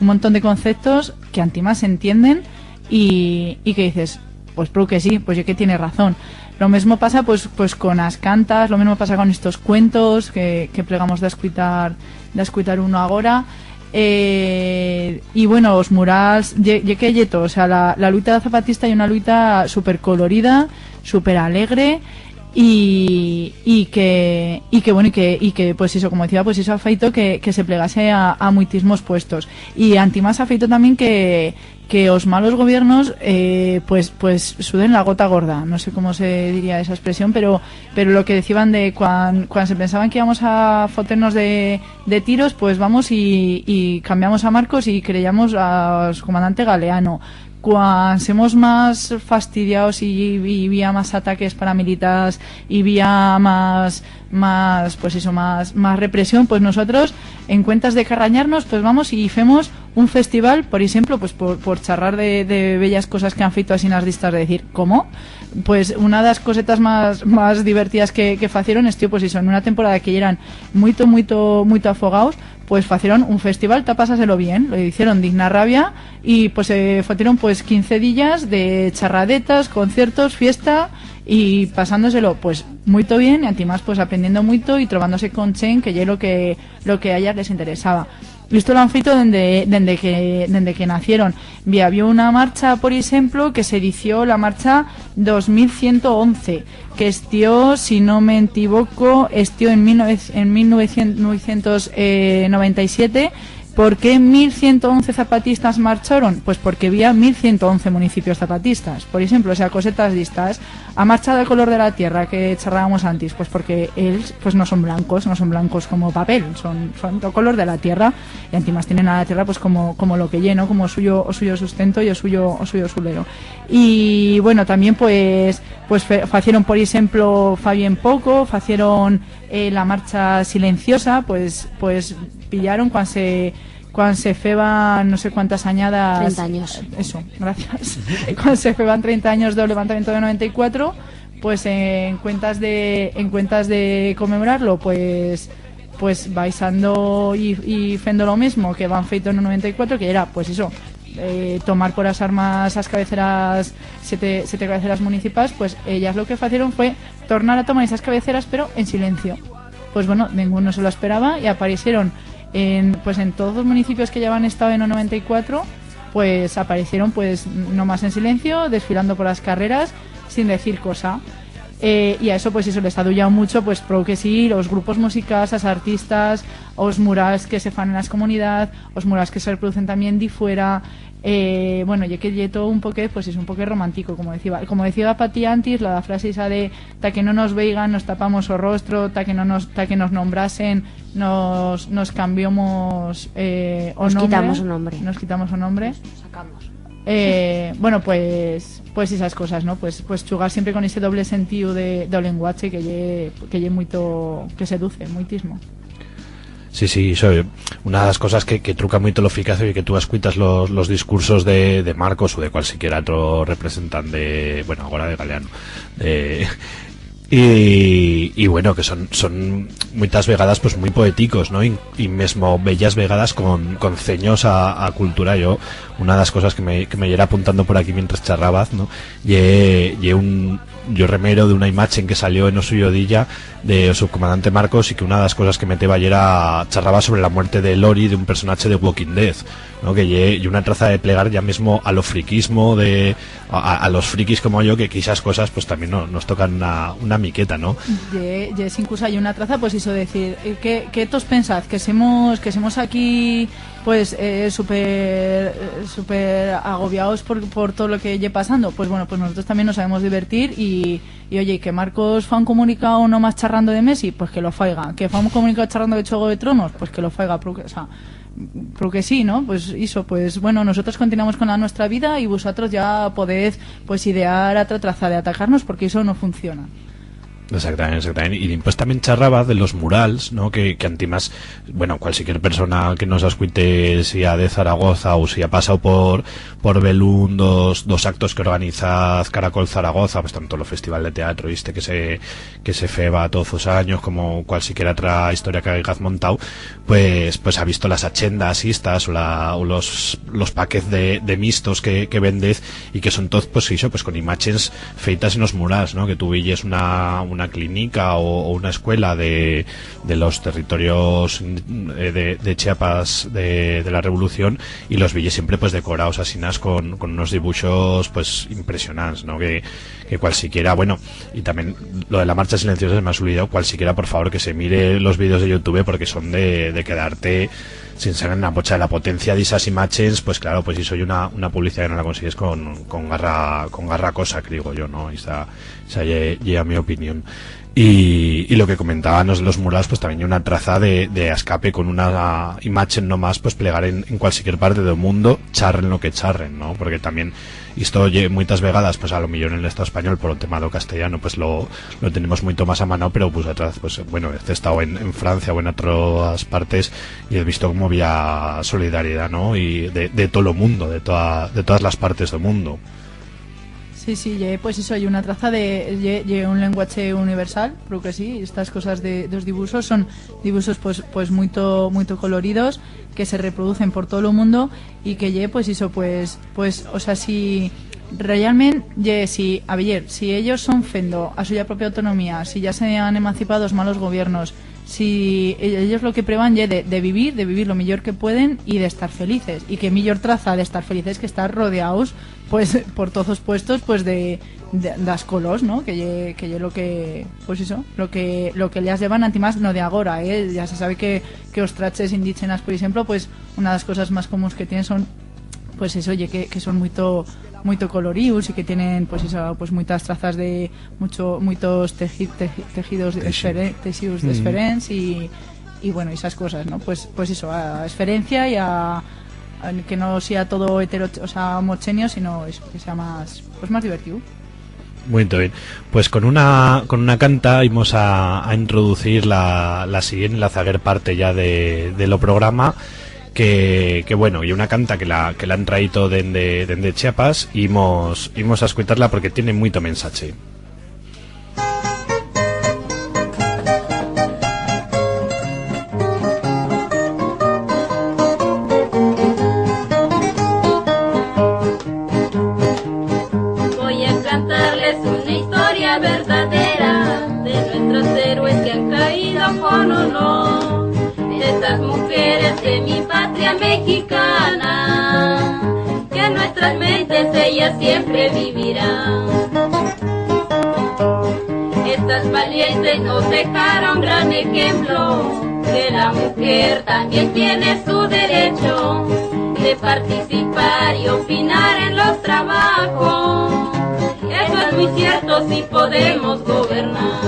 un montón de conceptos que antimás se entienden y que dices, pues creo que sí, pues yo que tiene razón. Lo mismo pasa pues con las cantas, lo mismo pasa con estos cuentos que plegamos de escuchar uno ahora. Y bueno, los murals o sea, la lucha zapatista y una lucha súper colorida, súper alegre y que pues eso, como decía, pues eso ha feito que se plegase a muitismos puestos, y antimás ha feito también que os malos gobiernos pues suden la gota gorda, no sé cómo se diría esa expresión, pero lo que decían de cuando se pensaban que íbamos a foternos de tiros, pues vamos y cambiamos a Marcos y creíamos al comandante Galeano. Cuando somos más fastidiados y vía más ataques paramilitares y vía más pues eso, más represión, pues nosotros en cuentas de carrañarnos pues vamos y hacemos un festival, por ejemplo, pues por charrar de bellas cosas que han feito así nas listas, de decir, ¿cómo? Pues una de las cosetas más divertidas que facieron es, tío, pues eso, en una temporada que eran muy afogados, pues facieron un festival, tapásaselo bien, lo hicieron digna rabia, y pues facieron pues 15 días de charradetas, conciertos, fiesta, y pasándoselo pues muy bien, y antimás pues aprendiendo mucho y trobándose con Chen, que ya lo que a ellas les interesaba. Esto lo han feito desde que nacieron. Había una marcha, por ejemplo, que se inició la marcha 2111, que estió, si no me equivoco, en 1997. ¿Por qué 1111 zapatistas marcharon? Pues porque había 1111 municipios zapatistas, por ejemplo, o sea, cosetas listas. Ha marchado el color de la tierra que charlábamos antes, pues porque ellos pues no son blancos como papel, son el color de la tierra, y antimás tienen a la tierra pues como lo que lleno, como suyo sustento y o suyo sulero. Y bueno, también pues facieron, por ejemplo, Fabien Poco, facieron la marcha silenciosa, pues pillaron cuando se feban no sé cuántas añadas, 30 años, eso, gracias, cuando se feban 30 años del levantamiento de 94, pues en cuentas de conmemorarlo, pues baisando y fendo lo mismo que van feito en el 94, que era pues eso, tomar por las armas las cabeceras, siete cabeceras municipales. Pues ellas lo que hicieron fue tornar a tomar esas cabeceras, pero en silencio. Pues bueno, ninguno se lo esperaba, y aparecieron en todos los municipios que ya habían estado en el 94, pues aparecieron pues no más en silencio, desfilando por las carreras sin decir cosa. Y a eso pues eso les ha dullado mucho, pues pro que sí, los grupos musicales, los artistas, los murals que se fan en las comunidades, los murals que se reproducen también de fuera. Bueno, ya que todo un poco, pues es un poco romántico, como decía Pati antes, la frase esa de ta que no nos veigan, nos tapamos o rostro, ta que nos nombrasen, nos cambiamos nos quitamos un nombre. Nos quitamos un nombre. Nos sacamos. Bueno, pues esas cosas, ¿no? Pues jugar siempre con ese doble sentido de lenguaje que seduce, muitismo. Sí, eso, una de las cosas que truca mucho lo eficaz y que tú escuitas los discursos de Marcos o de cualquiera otro representante, bueno, ahora de Galeano, y bueno, que son muchas vegadas pues muy poéticos, ¿no? Y mismo bellas vegadas con ceños a cultura. Yo, una de las cosas que me llera apuntando por aquí mientras charrabas, ¿no? Yo remero de una imagen que salió en Osuyodilla de subcomandante Marcos, y que una de las cosas que meteba era charraba sobre la muerte de Lori, de un personaje de Walking Dead, ¿no? Que y una traza de plegar ya mismo a lo friquismo, a los frikis como yo, que quizás cosas pues también nos tocan una miqueta, ¿no? Yes, incluso hay una traza, pues eso, decir, ¿qué todos pensad? Que somos aquí pues súper agobiados por todo lo que lleva pasando. Pues bueno, pues nosotros también nos sabemos divertir, y oye, que Marcos fa un comunicado no más charrando de Messi, pues que lo faiga, que fa un comunicado charrando de Juego de Tronos, pues que lo faiga, porque sí, ¿no? Pues eso, pues bueno, nosotros continuamos con nuestra vida, y vosotros ya podéis pues idear otra traza de atacarnos, porque eso no funciona. Exactamente. Y pues también charraba de los murals, ¿no? Que antimás, bueno, cualquier persona que nos escuite, si ha de Zaragoza o si ha pasado por Belún, dos actos que organiza Caracol Zaragoza, pues tanto el festival de teatro que se feba todos los años, como cualquier otra historia que hayas montado, pues ha visto las achendas estas o los paquetes de mistos que vendez, y que son todos pues eso, pues con imágenes feitas en los murals, ¿no? Que tú villes una una clínica o una escuela de los territorios de Chiapas de la Revolución, y los villes siempre pues decorados asinas con unos dibujos pues impresionantes, ¿no? Que cualquiera, bueno, y también lo de la marcha silenciosa se me ha olvidado, cualquiera por favor que se mire los vídeos de YouTube, porque son de quedarte sin ser en la bocha de la potencia de esas imágenes. Pues claro, pues si soy una publicidad que no la consigues con garra cosa, creo yo, ¿no? Esa llega mi opinión. Y lo que comentábamos los murales, pues también hay una traza de escape con una imagen nomás, pues plegar en cualquier parte del mundo, charren lo que charren, ¿no? Porque también esto muchas vegadas, pues a lo mejor en el Estado español por un tema do castellano pues lo tenemos mucho más a mano, pero pues atrás, pues bueno, he estado en Francia o en otras partes y he visto cómo había solidaridad, ¿no? Y de todo el mundo, de todas las partes del mundo. Sí, pues eso, hay una traza de un lenguaje universal, creo que sí. Estas cosas de los dibujos son dibujos pues muy coloridos, que se reproducen por todo el mundo, y que pues eso, pues o sea, si realmente si ellos son fendo a suya propia autonomía, si ya se han emancipado los malos gobiernos, si ellos lo que prueban de vivir lo mejor que pueden y de estar felices, y que mejor traza de estar felices que estar rodeados pues por todos los puestos pues de las colos, ¿no? Que lo que pues eso, lo que les llevan antimás no de agora, ya se sabe que los traches indígenas, por ejemplo, pues una de las cosas más comunes que tienen son pues eso, que son muy coloridos, y que tienen pues eso, pues muchas trazas de muchos tejidos diferentes y bueno, esas cosas, ¿no? Pues eso, a experiencia y a que no sea todo homogéneo, sino eso, que sea más divertido. Muy bien, pues con una canta íbamos a introducir la siguiente, la zaguer parte ya de lo programa, que bueno, y una canta que la han traído de Chiapas, y íbamos a escucharla porque tiene mucho mensaje. Voy a cantarles una historia verdadera de nuestros héroes que han caído con honor, de estas mujeres de mi patria mexicana, que en nuestras mentes ellas siempre vivirán. Estas valientes nos dejaron gran ejemplo, que la mujer también tiene su derecho de participar y opinar en los trabajos. Eso es muy cierto si podemos gobernar.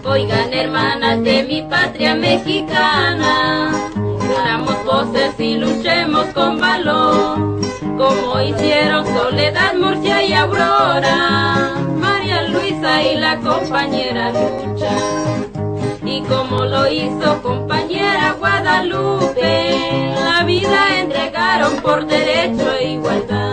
Oigan, hermanas de mi patria mexicana, unamos voces y luchemos con valor, como hicieron Soledad, Murcia y Aurora, María Luisa y la compañera Lucha, y como lo hizo compañera Guadalupe, la vida entregaron por derecho e igualdad.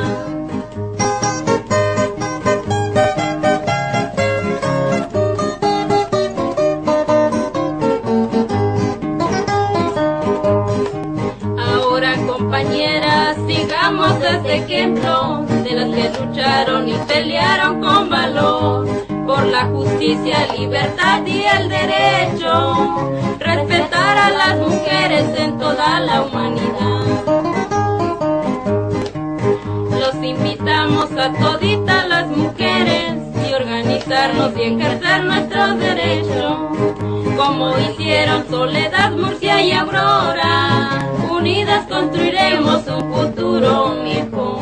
Compañeras, sigamos este ejemplo de las que lucharon y pelearon con valor por la justicia, libertad y el derecho, respetar a las mujeres en toda la humanidad. Los invitamos a toditas las mujeres y organizarnos y ejercer nuestros derechos, como hicieron Soledad, Murcia y Aurora. Unidas construiremos un futuro mejor.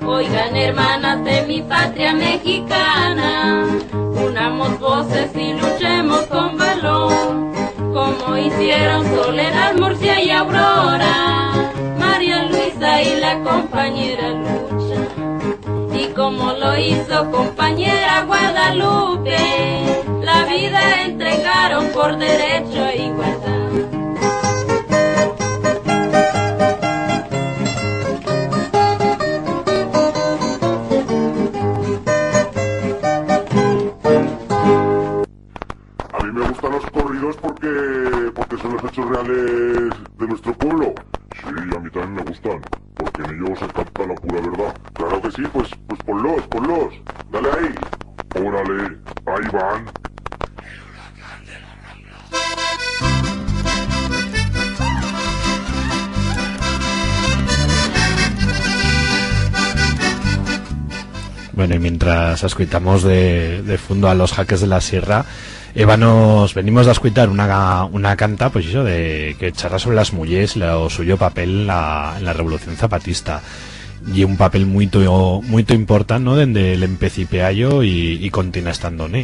Oigan, hermanas de mi patria mexicana, unamos voces y luchemos con valor, como hicieron Soledad, Murcia y Aurora, María Luisa y la compañera Lucha, y como lo hizo compañera Guadalupe, la vida entregaron por derecho e igualdad. A mí me gustan los corridos porque son los hechos reales de nuestro pueblo. Sí, a mí también me gustan, porque en ellos se capta la pura verdad. Claro que sí, pues ponlos. Dale ahí. Órale, ahí van. Bueno, y mientras escuitamos de fondo a los Jaques de la Sierra, venimos a escuchar una canta, pues eso, de que charra sobre las mujeres y o suyo papel en la Revolución Zapatista. Y un papel muy importante, ¿no?, desde el empecipeallo y continúa estando, ¿no?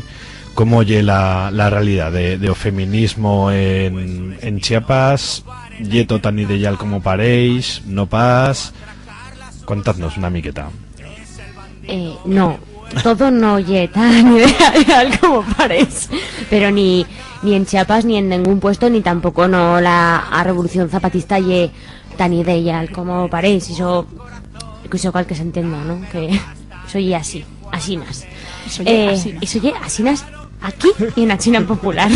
¿Cómo oye la realidad de feminismo en Chiapas? ¿Yeto tan ideal como paréis? ¿No pas? Contadnos una miqueta. No, todo no oye tan ideal como parece, pero ni en Chiapas ni en ningún puesto, ni tampoco no la Revolución Zapatista ye tan ideal como parece. Eso cual que se entienda, ¿no? Que soy así, asinas. Eso ye asinas aquí y en la China popular.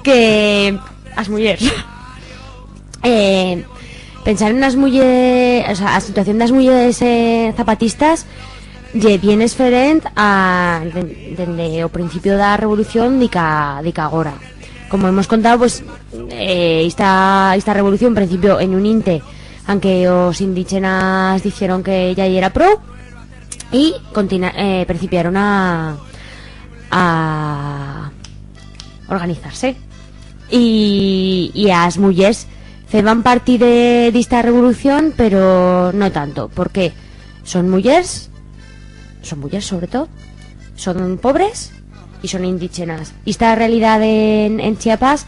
Que as mujeres pensar en unas mujeres, o sea, la situación de las mujeres zapatistas ye bien diferente a desde o principio de la revolución dica agora. Como hemos contado, pues esta revolución en principio en un inte, aunque los indígenas dijeron que ya era pro, y principiaron a organizarse, y a las mujeres van parte de esta revolución, pero no tanto, porque son mujeres sobre todo, son pobres y son indígenas. Y esta realidad en Chiapas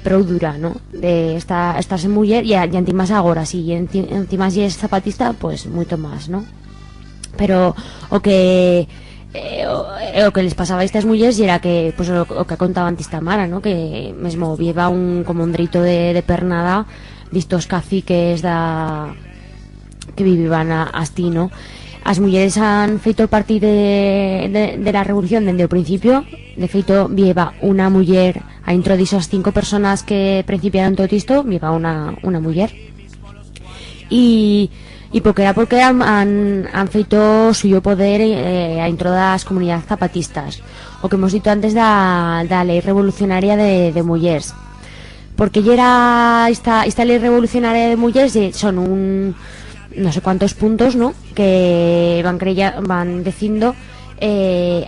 prou dura, ¿no? De estar en mujer y antimas agora, y antimas y es zapatista, pues mucho más, ¿no? Pero o que les pasaba a estas mujeres y era que, pues o que contaba antes Tamara, ¿no? Que mesmo lleva como un drito de pernada de estos caciques que vivían así, ¿no? As mujeres han feito parte de la revolución desde el principio. De feito, lleva una mujer a intro de esas 5 personas que principiaron todo esto, lleva una mujer. Y porque han feito suyo poder a intro de las comunidades zapatistas, o que hemos dicho antes de la ley revolucionaria de mujeres. Porque ya era esta ley revolucionaria de mujeres, son no sé cuántos puntos, ¿no?, que van diciendo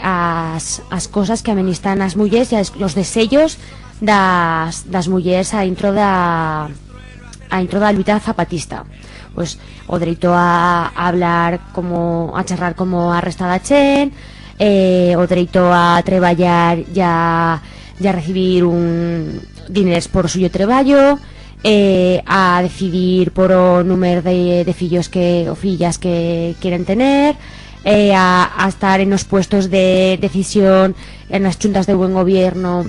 as cosas que amenistan as mujeres y los deseos das mujeres a intro da lucha zapatista. Pues o derecho a hablar, como a charrar como arrestada chen, o derecho a traballar ya recibir dineros por suyo traballo, a decidir por o número de fillos o fillas que quieren tener, a estar en los puestos de decisión en las juntas de buen gobierno,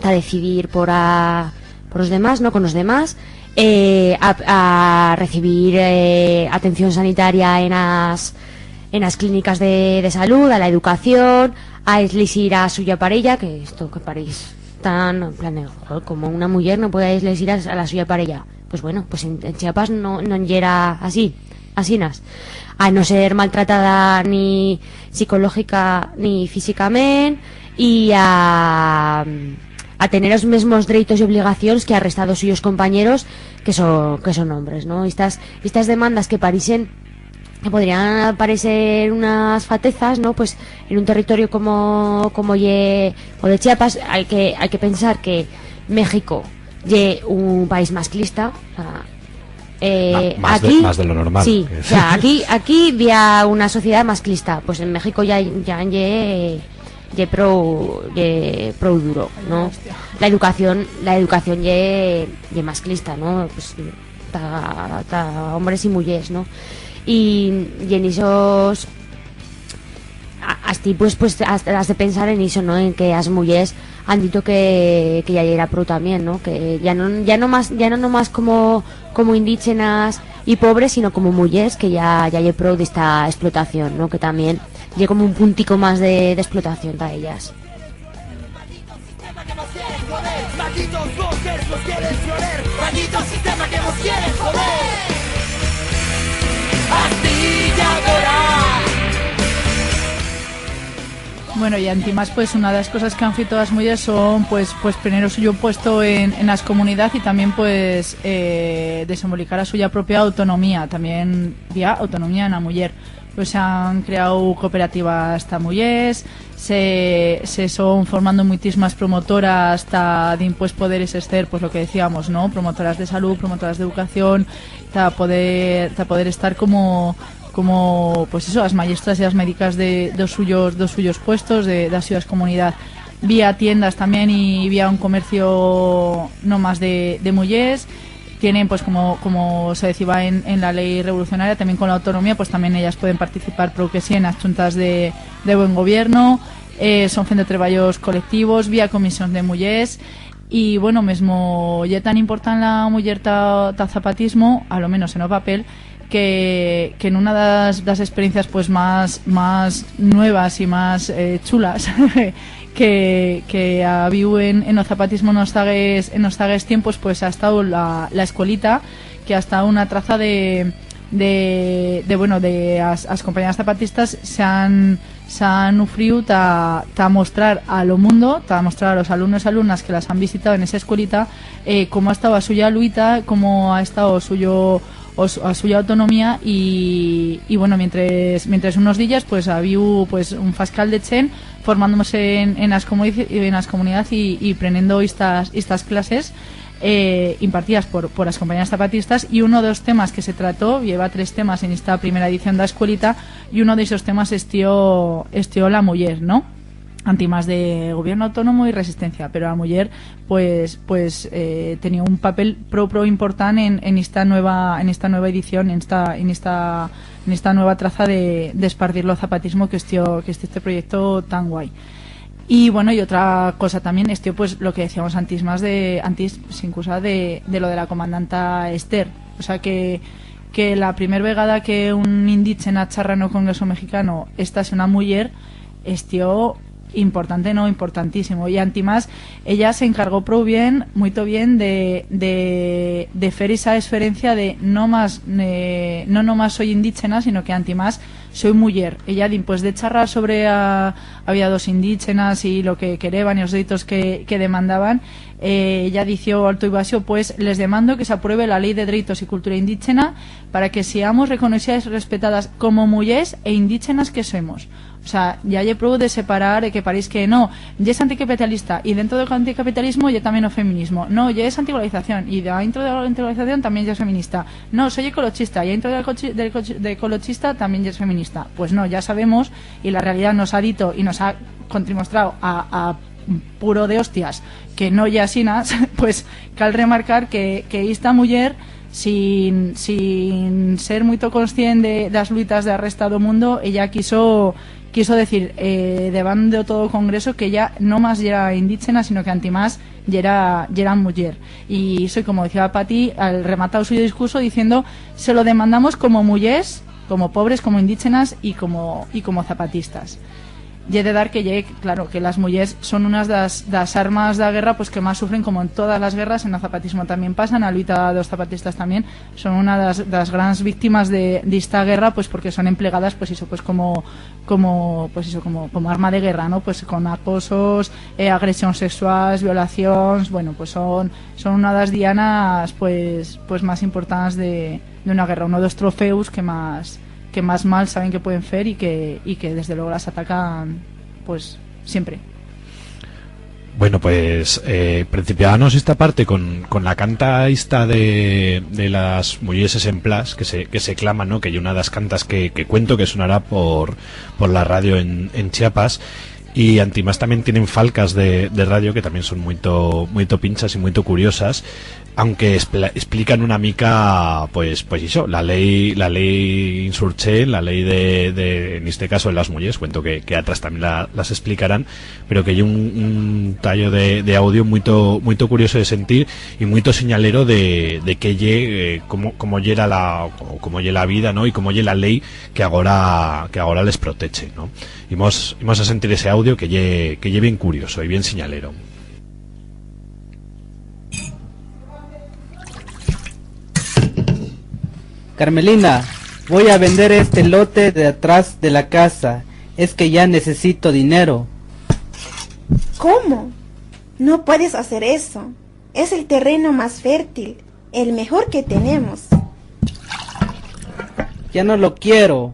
a decidir por los demás, no con los demás, a recibir atención sanitaria en las clínicas de salud, a la educación, a elegir a suya parella, que esto que parís tan en plan, como una mujer no puede elegir a la suya parella. Pues bueno, pues en Chiapas no era asinas, a no ser maltratada ni psicológica ni físicamente, y a tener los mismos derechos y obligaciones que arrestados suyos compañeros que son hombres, ¿no? Estas demandas que podrían parecer unas fatezas, ¿no? Pues en un territorio como de Chiapas hay que pensar que México es un país masclista, o sea, más de lo normal. Sí, o sea, aquí había una sociedad masclista, pues en México ya pro duro, ¿no? La educación ye masclista, ¿no? Pues ta hombres y mujeres, ¿no? Y en esos así pues has de pensar en eso, ¿no? En que las mujeres han dicho que ya era pro también, ¿no? Que ya no más como indígenas y pobres, sino como mujeres que ya hay pro de esta explotación, ¿no? Que también hay como un puntico más de explotación para ellas. Malditos bosques los quieren florecer, malditos Bueno, y antimás, pues una de las cosas que han feito las mujeres son pues poner o suyo puesto en las comunidades y también pues desembolicar a suya propia autonomía, también vía autonomía en la mujer. Pues se han creado cooperativas hasta mujeres, se son formando muchísimas promotoras hasta de pues poder exercer, pues lo que decíamos, ¿no? Promotoras de salud, promotoras de educación, hasta poder estar como pues eso, las maestras y las médicas de dos suyos puestos de las ciudades comunidad, vía tiendas también y vía un comercio no más de mujeres. Tienen, pues como se decía en la ley revolucionaria, también con la autonomía, pues también ellas pueden participar, pero que sí, en las juntas de buen gobierno, son de trabajos colectivos, vía comisión de mujeres. Y bueno, mesmo ya tan importante la mujer ta zapatismo, a lo menos en el papel, que en una de las experiencias pues más nuevas y más chulas que ha habido en el zapatismo en los zagues tiempos, pues ha estado la escuelita, que ha estado una traza de las compañías zapatistas se han ofrecido a mostrar a lo mundo, a mostrar a los alumnos y alumnas que las han visitado en esa escuelita, cómo ha estado a suya luita, cómo ha estado a suya autonomía y bueno, mientras unos días pues había pues un fascal de Chen formándose en las comunidades y prendiendo estas clases impartidas por las compañías zapatistas, y uno de los temas que se trató, lleva 3 temas en esta primera edición de la escuelita, y uno de esos temas estió la mujer, ¿no? Antimás de gobierno autónomo y resistencia, pero la mujer pues tenía un papel propio importante en esta nueva edición, en esta nueva traza de esparcir lo zapatismo que este proyecto tan guay. Y bueno, y otra cosa también pues lo que decíamos antes sin cosa de lo de la comandanta Esther, o sea que la primera vegada que un indígena charra en el Congreso mexicano esta es una mujer estió importante, no, importantísimo, y antimás ella se encargó muy bien de hacer esa experiencia de no nomás soy indígena, sino que antimás soy mujer. Ella, después de charrar sobre había 2 indígenas y lo que querían y los delitos que demandaban, ella dijo alto y bajo, pues les demando que se apruebe la ley de derechos y cultura indígena para que seamos reconocidas y respetadas como mujeres e indígenas que somos. O sea, ya hay prueba de separar que parece que no, ya es anticapitalista y dentro del anticapitalismo ya también es feminismo. No, ya es antiglobalización y dentro de la antiglobalización también ya es feminista. No, soy ecologista y dentro de ecologista también ya es feminista. Pues no, ya sabemos, y la realidad nos ha dicho y nos ha demostrado a puro de hostias que no ya asinas, pues cal remarcar que esta mujer sin ser muy consciente de las luchas de arrestado mundo, ella quiso decir devant de todo el Congreso que ella no más era indígena, sino que antimás ya era mujer. Y soy, como decía Pati, al rematar su discurso diciendo, se lo demandamos como mujeres, como pobres, como indígenas y como zapatistas. Y he de dar que claro, que las mujeres son unas de las armas de la guerra pues que más sufren, como en todas las guerras. En el zapatismo también pasa, en la lucha de los zapatistas también son una de las grandes víctimas de esta guerra, pues porque son empleadas pues eso, pues como arma de guerra, ¿no? Pues con acosos, agresiones sexuales, violaciones, bueno, pues son una de las dianas pues más importantes de una guerra, uno de los trofeos que más mal saben que pueden hacer y que desde luego las atacan pues siempre. Bueno, pues principiábamos esta parte con la canta esta de las mujeres exemplas que se claman, ¿no? Que hay una de las cantas que cuento que sonará por la radio en Chiapas. Y antimás también tienen falcas de radio que también son muy pinchas y muy curiosas, aunque explican una mica pues eso, la ley insurche, la ley de en este caso de las mujeres, cuento que atrás también las explicarán, pero que hay un tallo de audio muy curioso de sentir y muy señalero de que cómo llega la vida, ¿no? Y cómo llega la ley que ahora les protege, ¿no? Y vamos a sentir ese audio que lle bien curioso y bien señalero. Carmelina, voy a vender este lote de atrás de la casa. Es que ya necesito dinero. ¿Cómo? No puedes hacer eso. Es el terreno más fértil, el mejor que tenemos. Ya no lo quiero.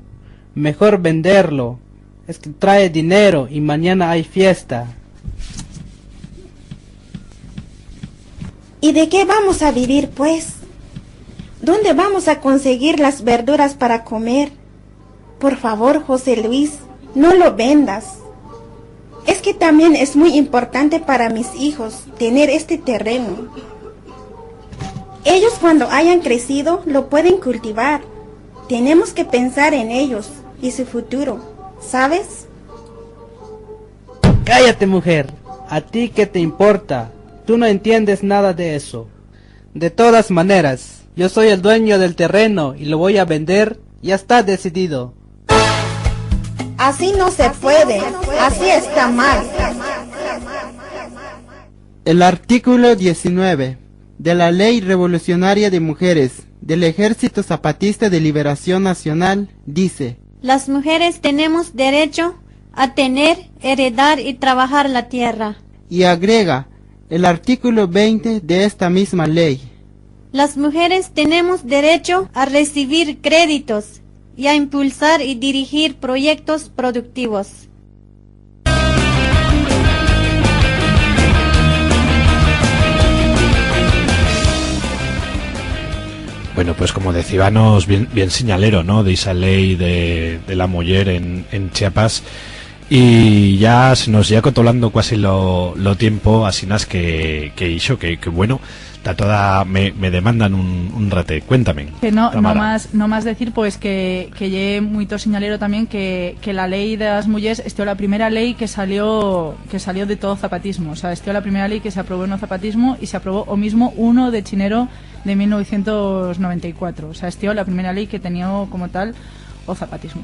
Mejor venderlo. Es que trae dinero y mañana hay fiesta. ¿Y de qué vamos a vivir, pues? ¿Dónde vamos a conseguir las verduras para comer? Por favor, José Luis, no lo vendas. Es que también es muy importante para mis hijos tener este terreno. Ellos cuando hayan crecido lo pueden cultivar. Tenemos que pensar en ellos y su futuro, ¿sabes? Cállate, mujer. ¿A ti qué te importa? Tú no entiendes nada de eso. De todas maneras, yo soy el dueño del terreno y lo voy a vender. Ya está decidido. Así no se puede. Así está mal. El artículo 19 de la Ley Revolucionaria de Mujeres del Ejército Zapatista de Liberación Nacional dice: las mujeres tenemos derecho a tener, heredar y trabajar la tierra. Y agrega el artículo 20 de esta misma ley: las mujeres tenemos derecho a recibir créditos y a impulsar y dirigir proyectos productivos. Bueno, pues como decíamos, bien señalero, ¿no?, de esa ley de la mujer en Chiapas. Y ya se nos ya cotolando casi lo tiempo, así nas que bueno, está toda, me demandan un rate, cuéntame. Que no más decir pues que lle muito señalero también que la ley de las mujeres estió la primera ley que salió de todo zapatismo, o sea, estió la primera ley que se aprobó en el zapatismo y se aprobó o mismo 1 de chinero de 1994, o sea, estió la primera ley que tenía como tal o zapatismo.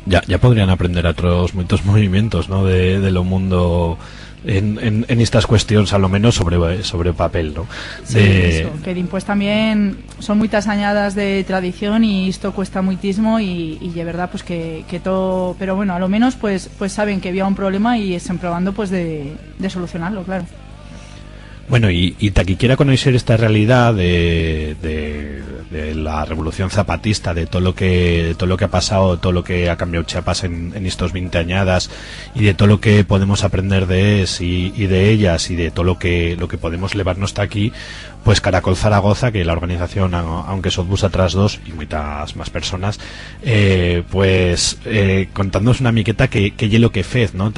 Ya podrían aprender otros muchos movimientos, ¿no?, de lo mundo en estas cuestiones, a lo menos sobre papel, ¿no? Sí, eso, que pues también son muchas añadas de tradición y esto cuesta muitísimo y de verdad pues que todo, pero bueno, a lo menos pues saben que había un problema y están probando pues de solucionarlo, claro. Bueno, y aquí quiera conocer esta realidad de la revolución zapatista, de todo lo que ha pasado, todo lo que ha cambiado Chiapas en estos 20 añadas, y de todo lo que podemos aprender de ellas y de todo lo que podemos llevarnos hasta aquí, pues Caracol Zaragoza, que la organización, aunque somos atrás dos y muchas más personas, contándonos una miqueta que ye lo que fez, ¿no?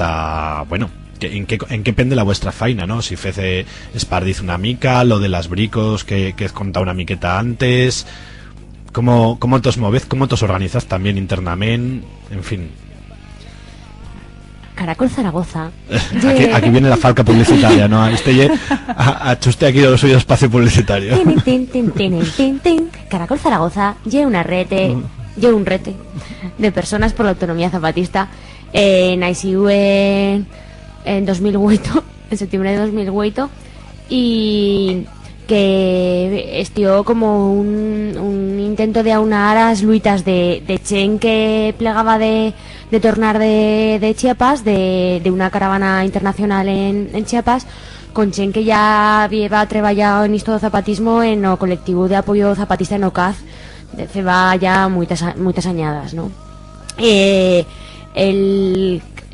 Bueno, ¿en qué pende la vuestra faina, no? Si fece espardiz una mica, lo de las bricos que has contado una miqueta antes, cómo tos movez, cómo tos organizas también internamente, en fin. Caracol Zaragoza. Aquí viene la falca publicitaria, ¿no? Achuste aquí el suyo espacio publicitario. Caracol Zaragoza lle una rete, un rete de personas por la autonomía zapatista en ICU en 2008, en septiembre de 2008, y que estió como un intento de aunar las luitas de chen que plegaba de tornar de Chiapas, de una caravana internacional en Chiapas, con chen que ya había trabajado en esto de zapatismo en o colectivo de apoyo zapatista en OCAZ, se va ya muchas añadas, ¿no?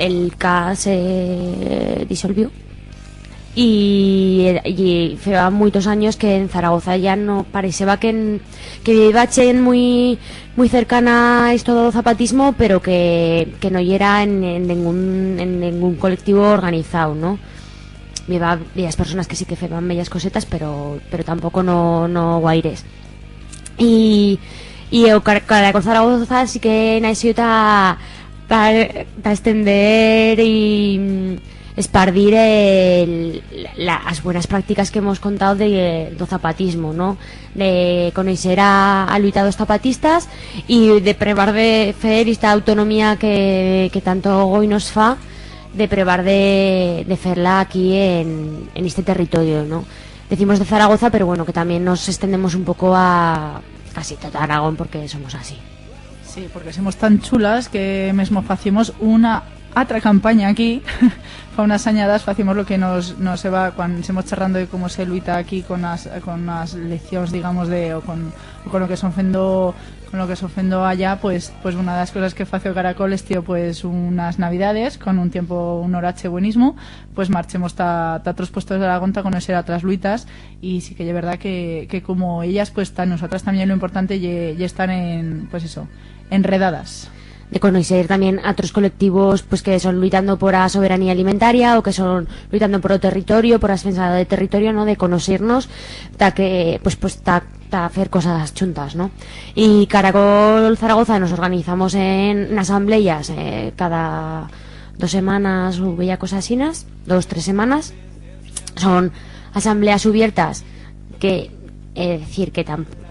El CA se disolvió y lleva muchos años que en Zaragoza ya no parecía que iba chen muy cercana a esto del zapatismo, pero que no era en ningún colectivo organizado, ¿no? Lleva bellas personas que sí que feban bellas cosetas, pero tampoco no guaires. Y Caracol Zaragoza sí que necesita para extender y espardir las buenas prácticas que hemos contado de zapatismo, ¿no? De conocer a luitados zapatistas y de prevar de hacer esta autonomía que tanto hoy nos fa, de prevar de hacerla aquí en este territorio, ¿no? Decimos de Zaragoza, pero bueno, que también nos extendemos un poco a casi todo Aragón porque somos así. Sí, porque somos tan chulas que mismo hacemos una otra campaña aquí fa unas añadas facimos lo que nos se va cuando estemos charrando de cómo se luita aquí con las lecciones, digamos, o con lo que son fendo allá, pues una de las cosas que fació Caracol es, tío, pues unas navidades con un horache buenísimo, pues marchemos ta otros puestos de la gonta con ese otras luitas, y sí que es verdad que como ellas, pues nosotras también lo importante y están en, pues eso, enredadas. De conocer también a otros colectivos pues que son luchando por la soberanía alimentaria o que son luchando por el territorio, por la defensa del territorio, ¿no? De conocernos, que pues hacer cosas chuntas, ¿no? Y Caracol Zaragoza nos organizamos en asambleas cada 2 semanas o bella cosas asinas, 2-3 semanas. Son asambleas abiertas que decir que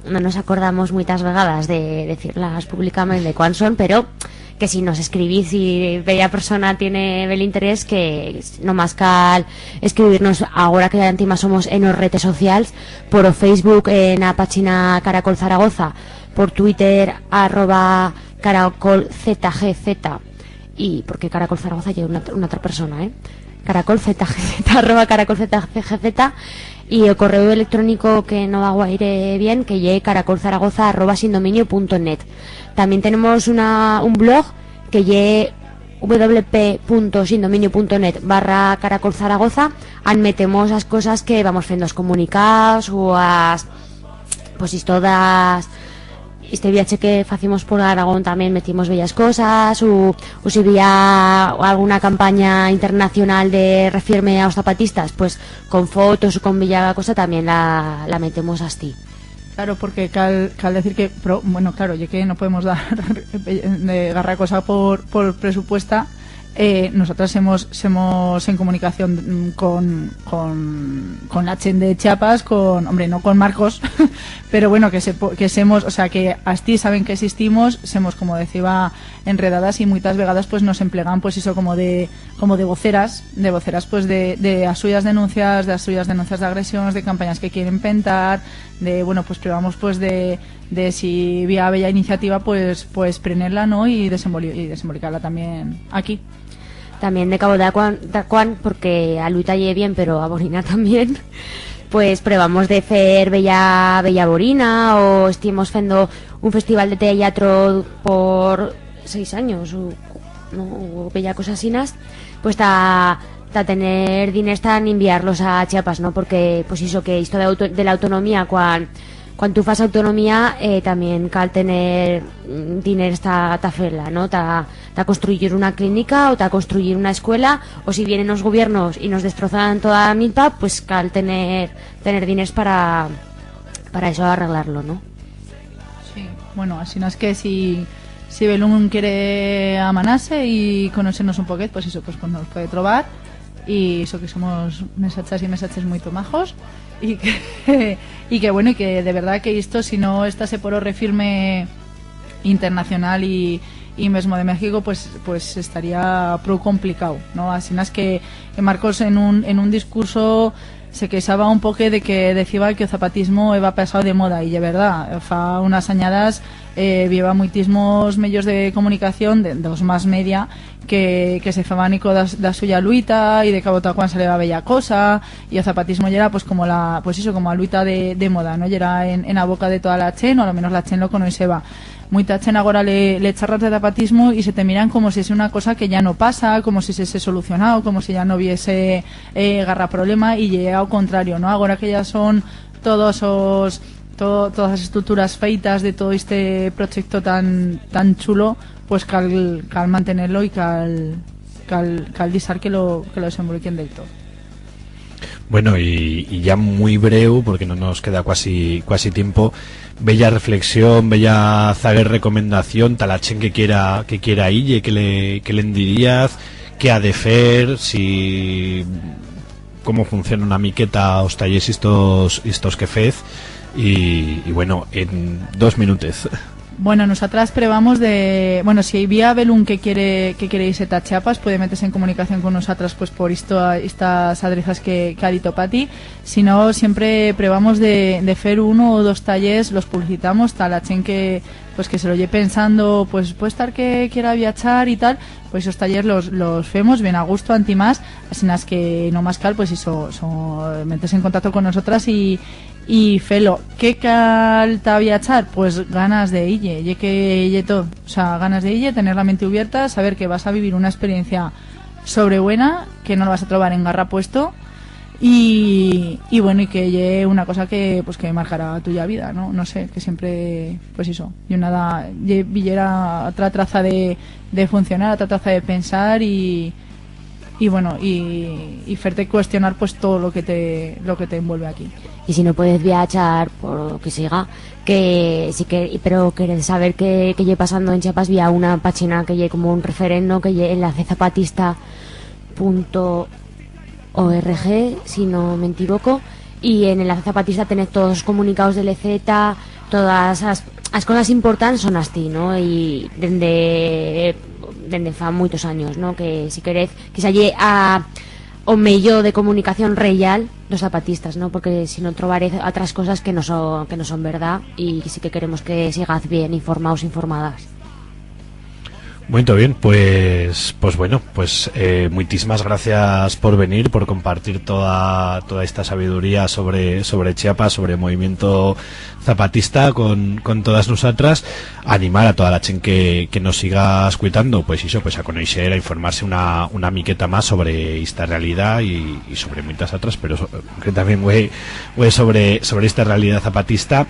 no nos acordamos muchas vegadas de decirlas públicamente cuáles son, pero que si nos escribís y bella persona tiene el interés, que no más cal escribirnos ahora que encima somos en las redes sociales, por Facebook en la página Caracol Zaragoza, por Twitter @caracolzgz, y porque Caracol Zaragoza lleva una otra persona, caracolzgz, @caracolzgz, y el correo electrónico que no va a ir bien, que llegue caracolzaragoza@sindominio.net. También tenemos un blog que llegue www.sindominio.net/caracolzaragoza. Metemos las cosas que vamos haciendo, los comunicados o pues todas este viaje que hacemos por Aragón también metimos bellas cosas, o si había alguna campaña internacional de refirme a los zapatistas, pues con fotos o con bella cosa también la metemos así. Claro, porque cal decir que, bueno, claro, ya que no podemos dar de agarrar cosa por presupuesta, nosotras hemos en comunicación con la Chen de Chiapas, hombre, no con Marcos, pero bueno, que semos, o sea, que así saben que existimos, semos, como decía, enredadas, y muchas vegadas pues nos emplegan pues eso como de voceras pues de las suyas denuncias de agresiones, de campañas que quieren pentar, de bueno, pues privamos pues de si había bella iniciativa pues prenerla, ¿no? Y desembolicarla también aquí. También de Cabo de Acuán, porque a Luita lleve bien, pero a Borina también, pues probamos de hacer bella borina, o estuvimos haciendo un festival de teatro por 6 años, o bella cosas asinas, pues ta tener dinero tan enviarlos a Chiapas, ¿no? Porque pues eso, que esto de la autonomía, cuando tú fas autonomía, también cal tener dinero esta fela, ¿no? Ta construir una clínica o ta construir una escuela, o si vienen los gobiernos y nos destrozan toda la milpa, pues cal tener dinero para eso arreglarlo, ¿no? Sí, bueno, así no es que si Belún quiere amanarse y conocernos un poquito, pues eso, pues nos puede trobar, y eso que somos mesachas y mesaches muy tomajos, y que bueno, y que de verdad que esto, si no estase por o refirme internacional y mesmo de México, pues estaría pro complicado, ¿no? Así es que Marcos en un discurso se quejaba un poco de que decía que el zapatismo iba pasado de moda, y de verdad, fa unas añadas lleva muitismos medios de comunicación de los más media que se faban ico da suya luita, y de Cabo Tacuán salía bella cosa, y el zapatismo ya era pues como la luita de moda, ¿no? Y era en la boca de toda la Chen, o al menos la Chen lo conoceba. Muita Chen ahora le charras de zapatismo y se te miran como si es una cosa que ya no pasa, como si se solucionado, como si ya no hubiese garra problema, y llega al contrario, ¿no? Ahora que ya son todas las estructuras feitas de todo este proyecto tan chulo, pues cal mantenerlo y cal disar que lo desenvoluquen del todo. Bueno, y ya muy breve, porque no nos queda casi tiempo, bella reflexión, bella zaguer recomendación, talachen que quiera ir, y que le endirías, que ha de fer, si cómo funciona una miqueta os talles estos que fez, y bueno, en 2 minutos. Bueno, nosotras probamos de... Bueno, si había algún que quiere irse a Chiapas, puede meterse en comunicación con nosotras pues por estas adresas que ha dicho Pati. Si no, siempre probamos de hacer 1 o 2 talleres, los publicitamos, tal la gente que pues que se lo lleve pensando, pues puede estar que quiera viajar y tal, pues esos talleres los hacemos bien a gusto, anti más, así las que no más cal, pues eso, meterse en contacto con nosotras y felo. ¿Qué cal te viajar? Pues ganas de ille, que todo, o sea, ganas de ille, tener la mente abierta, saber que vas a vivir una experiencia sobrebuena, que no lo vas a trobar en garra puesto y bueno, y que llegue una cosa que pues que marcará tuya vida, no sé, que siempre pues eso, y nada villera otra traza de funcionar, otra traza de pensar y bueno, y hacerte cuestionar pues todo lo que te envuelve aquí. Y si no puedes viajar por lo que siga, que sí que, pero querés saber qué lle pasando en Chiapas, vía una página que lle como un referendo, que lle enlacezapatista.org, si no me equivoco, y en Enlace Zapatista tenés todos los comunicados del EZ, todas las cosas importantes son así, ¿no? Y desde fa muchos años, ¿no? Que si queréis que se halle o medio de comunicación real los zapatistas, ¿no? Porque si no trobaré otras cosas que no son verdad, y sí que queremos que sigáis bien informados, informadas. Muy bien, pues bueno, pues muchísimas gracias por venir, por compartir toda esta sabiduría sobre Chiapas, sobre el movimiento zapatista con todas nosotras. Animar a toda la gente que nos siga escuchando, pues eso, pues a conocer, a informarse una miqueta más sobre esta realidad y sobre muchas otras, pero que también sobre esta realidad zapatista.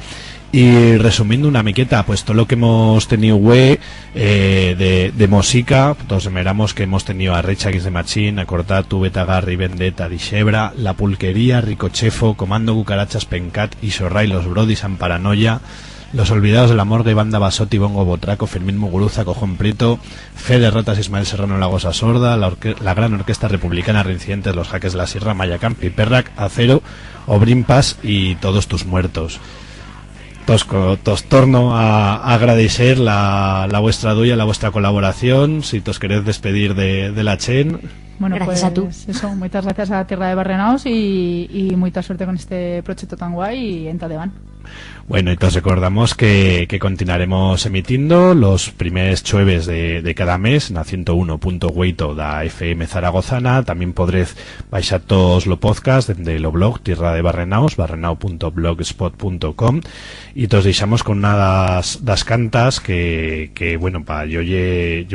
Y resumiendo una miqueta, pues todo lo que hemos tenido de música, todos miramos que hemos tenido a Rage Against the Machine, a Cortatu, Betagarri, Vendetta, Dixebra, La Pulquería, Ricochefo, Comando Cucarachas, Pencat, Isorray, Los Brodis, Amparanoia, Los Olvidados de la Morgue, Banda Basotti, Bongo Botraco, Fermín Muguruza, Cojón Prieto, Fe de Ratas, Ismael Serrano, Lagosa Sorda, la Gran Orquesta Republicana Reincidentes, Los Jaques de la Sierra, Mayacán, Piperrac, Acero, Obrimpas y Todos Tus Muertos. Tos torno a agradecer la vuestra duya, la vuestra colaboración. Si tos queréis despedir de la Chen. Bueno, gracias pues a tú. Eso, muchas gracias a Tierra de Barrenaos y mucha suerte con este proyecto tan guay y en Tadevan. Bueno, entonces recordamos que continuaremos emitiendo los primeros jueves de cada mes na 101.8 da FM Zaragozana. También podréis baixar todos los podcasts de lo blog Tierra de Barrenaos, barrenao.blogspot.com, y todos deixamos con una das cantas que bueno, yo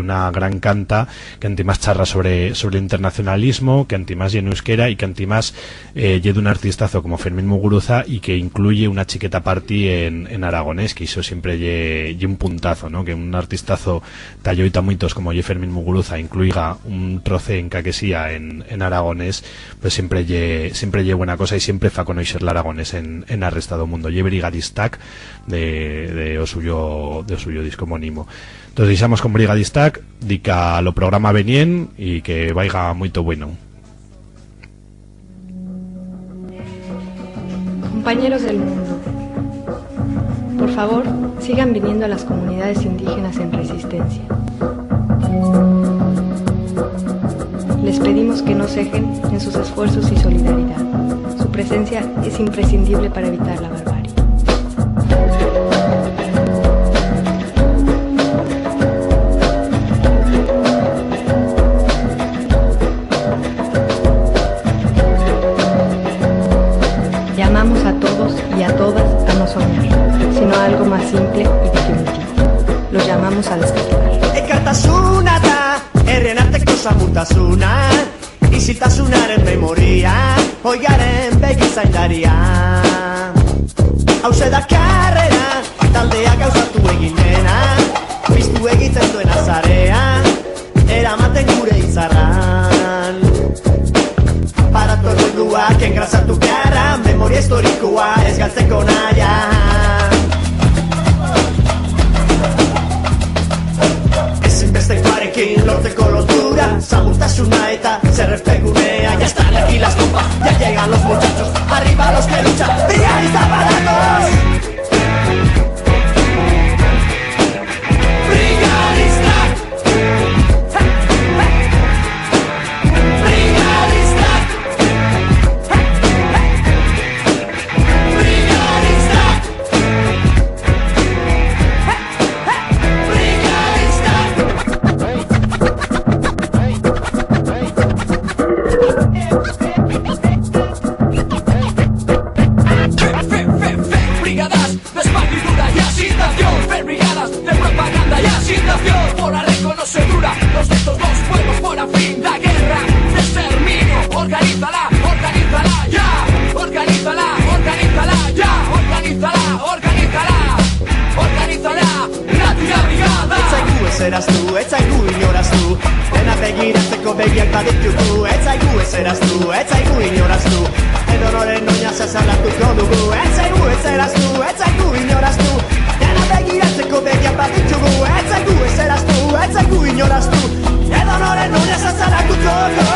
una gran canta que antimás charra sobre el internacionalismo, que antimás lle en euskera y que antimás lle de un artistazo como Fermín Muguruza y que incluye una chiqueta party en aragonés, que eso siempre lle un puntazo, ¿no? Que un artistazo talloita muitos como lle Fermín Muguruza incluiga un troce en caquesía en aragonés, pues siempre lle buena cosa y siempre fa conocer el aragonés en arrestado mundo. Lle Brigadistac de o suyo disco homónimo. Entonces deixamos con Brigadistac, dica lo programa venien y que vaya muy bueno. Compañeros del mundo, por favor, sigan viniendo a las comunidades indígenas en resistencia. Les pedimos que no cejen en sus esfuerzos y solidaridad. Su presencia es imprescindible para evitar la barbarie. Llamamos a todos y a todas a no soñar, sino a algo más simple y definitivo. Los llamamos a despertar. Ekartasuna da, errenarteko samutasuna, izitasunaren memoria, oigaren begizaindaria. Hauze da karrera, taldea gauzatu egin dena, piztu egiten duen azarea, eramaten gure izarran. Para torrenduak engrasatu beharra, memoria historikoa ez galtzeko naia. Ezinbestekoarekin lortzeko lotura, samurtasuna eta zerrezpegunea. Ya están aquí las copas, ya llegan los muchachos, arriba los que luchan, Brigadistac Badajoz. ezeraz du, ez zaigu inoraztu. Dena begiratzeko begiak baditugu, ez zaigu ezeraztu, ez zaigu inoraztu. Edonoren oina zazalatuko dugu, ez zaigu ezeraztu, ez zaigu inoraztu. Dena begiratzeko begiak baditugu, ez zaigu ezeraztu, ez zaigu inoraztu. Edonoren oina zazalatuko dugu.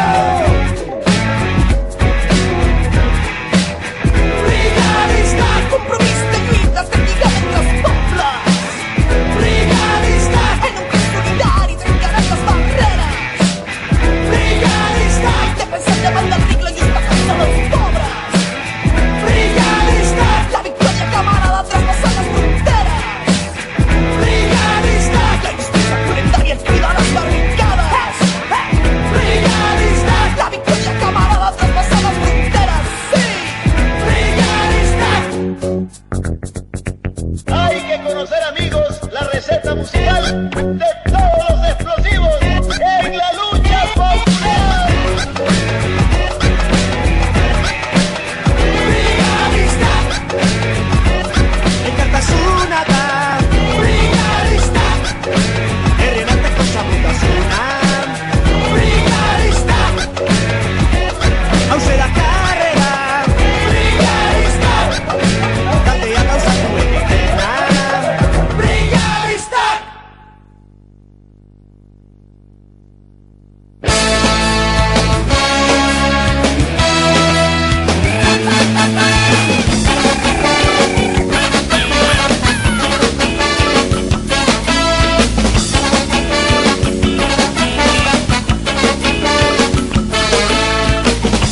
Hay que conocer, amigos, la receta musical de todos los explosivos en la lucha popular. Brigadista, elkartasuna da. Brigadista, herrien arteko zabutasuna. Brigadista, hauze da karrera. Brigadista, taldea gauzatu egitena. Brigadista.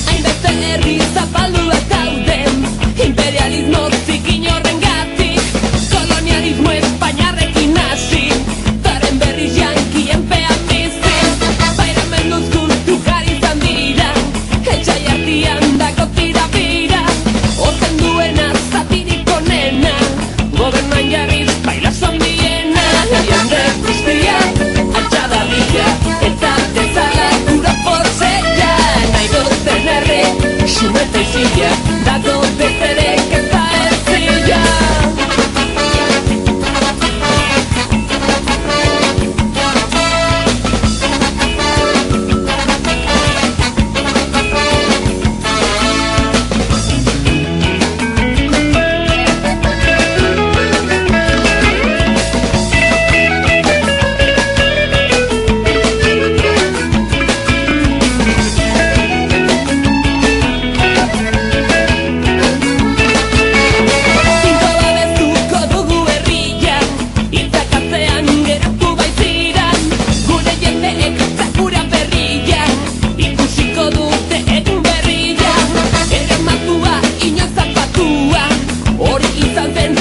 Hainbeste herri zapaldua zauden, imperialismo zikin horrengatik, kolonialismo espainiarrekin hasi, zaren berriz jankien pean bizi, bairamenduz kultujar izan dira, etxai artian dako tira-bira, ozen duena zatirik onena, gobernuan jarriz baila zondiena, jende guztia, altxada bila, eta dezala gura porzella, nahi duten herri, sumeta izila, dago bezerek eta erzila. Zinko babestuko dugu herrian, itzakatzean geratu baitziran, gure jendeek zakura berrian, ikusiko dute egun berrian, ere matua inoiz zapatua, hori izan zen